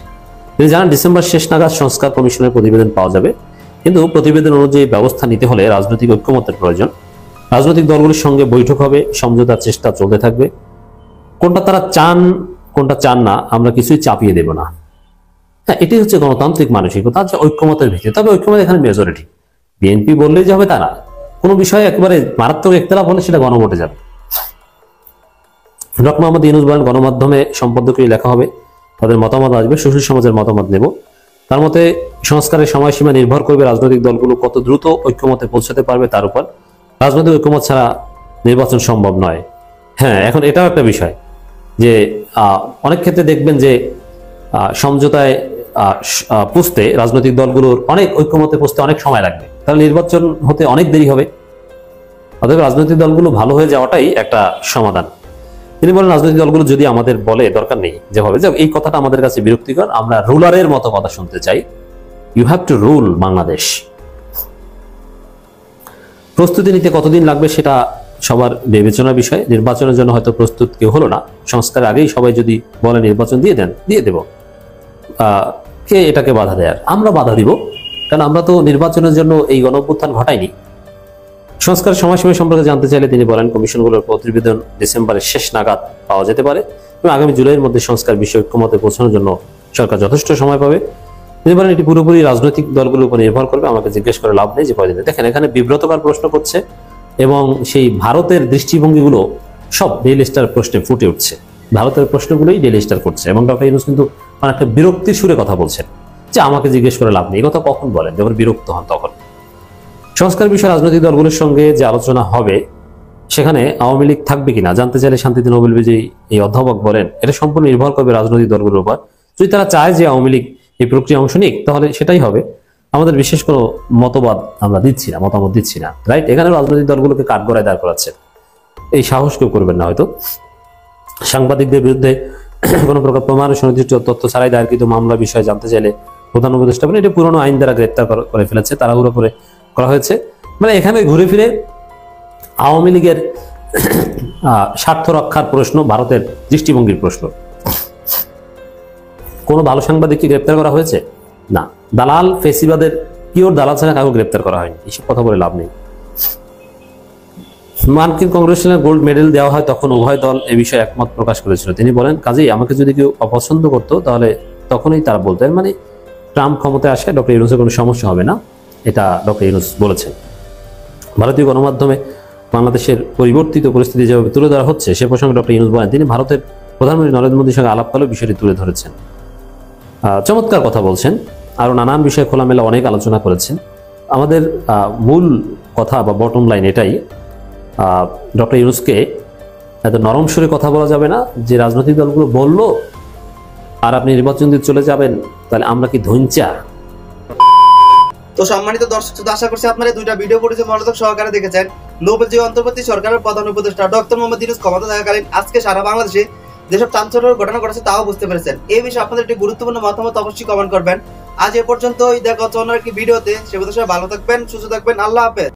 তিনি জানান, ডিসেম্বর শেষ নাগাদ সংস্কার কমিশনের প্রতিবেদন পাওয়া যাবে, কিন্তু প্রতিবেদন অনুযায়ী ব্যবস্থা নিতে হলে রাজনৈতিক ঐক্যমতের প্রয়োজন। রাজনৈতিক দলগুলির সঙ্গে বৈঠক হবে, সমঝোতার চেষ্টা চলতে থাকবে। কোনটা তারা চান, কোনটা চান না, আমরা কিছুই চাপিয়ে দেব না। হ্যাঁ, এটি হচ্ছে গণতান্ত্রিক মানসিকতা, যে ঐক্যমতের ভিত্তি। তবে ঐক্যমত এখানে মেজরিটি, বিএনপি বললেই যে হবে তা না। কোনো বিষয়ে একেবারে মারাত্মক একতলাপ হলে সেটা গণভোটে যাবে। ডক্টর মোহাম্মদ ইউনূস বলেন, গণমাধ্যমে সম্পাদকীয় লেখা হবে, তাদের মতামত আসবে, সুশীল সমাজের মতামত নেব। তার মতে সংস্কারের সময়সীমা নির্ভর করবে রাজনৈতিক দলগুলো কত দ্রুত ঐক্যমতে পৌঁছাতে পারবে তার উপর। রাজনৈতিক ঐক্যমত ছাড়া নির্বাচন সম্ভব নয়। হ্যাঁ, এখন এটাও একটা বিষয় যে অনেক ক্ষেত্রে দেখবেন যে সমঝোতায় পুষতে রাজনৈতিক দলগুলোর অনেক ঐক্যমতে পুষতে অনেক সময় লাগবে, তাহলে নির্বাচন হতে অনেক দেরি হবে। অতএব রাজনৈতিক দলগুলো ভালো হয়ে যাওয়াটাই একটা সমাধান। তিনি বলেন, রাজনৈতিক দলগুলো যদি আমাদের বলে দরকার নেই, যেভাবে এই কথাটা আমাদের কাছে বিরক্তিকর, আমরা রুলারের মতো কথা শুনতে চাই, you have to rule Bangladesh. প্রস্তুতি নিতে কতদিন লাগবে সেটা সবার বিবেচনার বিষয়। নির্বাচনের জন্য হয়তো প্রস্তুত কেউ হলো না, সংস্কারের আগেই সবাই যদি বলে নির্বাচন দিয়ে দেন, দিয়ে দেব। কে এটাকে বাধা দেয়? আমরা বাধা দিব, কারণ আমরা তো নির্বাচনের জন্য এই গণঅভ্যুত্থান ঘটাইনি। সংস্কারের সময়সীমা সম্পর্কে জানতে চাইলে তিনি বলেন, কমিশনগুলোর প্রতিবেদন ডিসেম্বরের শেষ নাগাদ পাওয়া যেতে পারে এবং আগামী জুলাইয়ের মধ্যে সংস্কার বিষয়ে ঐক্যমতে পৌঁছানোর জন্য সরকার যথেষ্ট সময় পাবে। তিনি বলেন, এটি পুরোপুরি রাজনৈতিক দলগুলোর উপর নির্ভর করবে, আমাকে জিজ্ঞেস করে লাভ নেই যে কয়দিনে। দেখেন, এখানে বিব্রতকর প্রশ্ন করছে এবং সেই ভারতের দৃষ্টিভঙ্গিগুলো সব ডেইলি স্টার প্রশ্নে ফুটে উঠছে। ভারতের প্রশ্নগুলোই ডেইলি স্টার করছে এবং ডক্টর ইউনূস কিন্তু অনেকটা বিরক্তির সুরে কথা বলছেন যে আমাকে জিজ্ঞেস করে লাভ নেই। এই কথা কখন বলেন? যখন বিরক্ত হন তখন। সংস্কার বিষয়ে রাজনৈতিক দলগুলোর সঙ্গে যে আলোচনা হবে সেখানে আওয়ামী লীগ থাকবে কিনা জানতে চাইলে শান্তিতে নোবেল বিজয়ী এই অধ্যাপক বলেন, এটা সম্পূর্ণ নির্ভর করবে রাজনৈতিক দলগুলোর উপর। যদি তারা চায় যে আওয়ামী লীগ এই প্রক্রিয়া অংশ নিক, তাহলে সেটাই হবে। আমাদের বিশেষ কোনো মতবাদ আমরা দিচ্ছি না, মতামত দিচ্ছি না, রাইট। এখানে রাজনৈতিক দলগুলোকে কাঠগড়ায় দাঁড় করাচ্ছে, এই সাহস কেউ করবেন না হয়তো। সাংবাদিকদের বিরুদ্ধে কোনো প্রকার প্রমাণ সুনির্দিষ্ট তথ্য ছাড়াই দায়েরকৃত মামলা বিষয়ে জানতে চাইলে প্রধান উপদেষ্টা বলেন, এটা পুরনো আইন দ্বারা গ্রেপ্তার করে ফেলেছে, তাড়াহুড়ো করে করা হয়েছে। মানে এখানে ঘুরে ফিরে আওয়ামী লীগের স্বার্থ রক্ষার প্রশ্ন, ভারতের দৃষ্টিভঙ্গির প্রশ্ন। কোনো ভালো সাংবাদিককে গ্রেপ্তার করা হয়েছে? না। দালাল, ফেসিবাদের পিওর দালাল ছাড়া কাউকে গ্রেপ্তার করা হয়নি। এসব কথা বলে লাভ নেই। মার্কিন কংগ্রেসে গোল্ড মেডেল দেওয়া হয় তখন উভয় দল এ বিষয়ে একমত প্রকাশ করেছিল। তিনি বলেন, কাজেই আমাকে যদি কেউ অপছন্দ করতো তাহলে তখনই তারা বলতেন, মানে ট্রাম্প ক্ষমতায় আসে ডক্টর ইউনূসের কোনো সমস্যা হবে না, এটা ডক্টর ইউনূস বলেছেন। ভারতীয় গণমাধ্যমে বাংলাদেশের পরিবর্তিত পরিস্থিতি যেভাবে তুলে ধরা হচ্ছে সে প্রসঙ্গে ডক্টর ইউনূস বলেন, তিনি ভারতের প্রধানমন্ত্রী নরেন্দ্র মোদীর সঙ্গে আলাপকালে বিষয়টি তুলে ধরেছেন। চমৎকার কথা বলছেন, আরো নানান বিষয়ে খোলামেলা অনেক আলোচনা করেছেন। আমাদের মূল কথা বা বটম লাইন এটাই, ডক্টর ইউনূসকে এত নরম সুরে কথা বলা যাবে না যে রাজনৈতিক দলগুলো বলল আর আপনি নির্বাচন দিয়ে চলে যাবেন, তাহলে আমরা কি ধৈঞ্চা। তো সম্মানিত দর্শক, আশা করছি আপনারা দুইটা ভিডিও পড়েছে মনোযোগ সহকারে দেখেছেন। নোবেলজয়ী অন্তর্বর্তী সরকারের প্রধান উপদেষ্টা ডক্টর মোহাম্মদ ইউনূস ক্ষমতা থাকাকালীন আজকে সারা বাংলাদেশে যেসব চাঞ্চল্যকর ঘটনা ঘটেছে তাও বুঝতে পেরেছেন। এই বিষয়ে আপনাদের একটি গুরুত্বপূর্ণ মতামত অবশ্যই কমেন্ট করবেন। আজ এ পর্যন্তই, দেখা হচ্ছে অন্য একটি ভিডিওতে। সে পর্যন্ত সবাই ভালো থাকবেন, সুস্থ থাকবেন। আল্লাহ হাফেজ।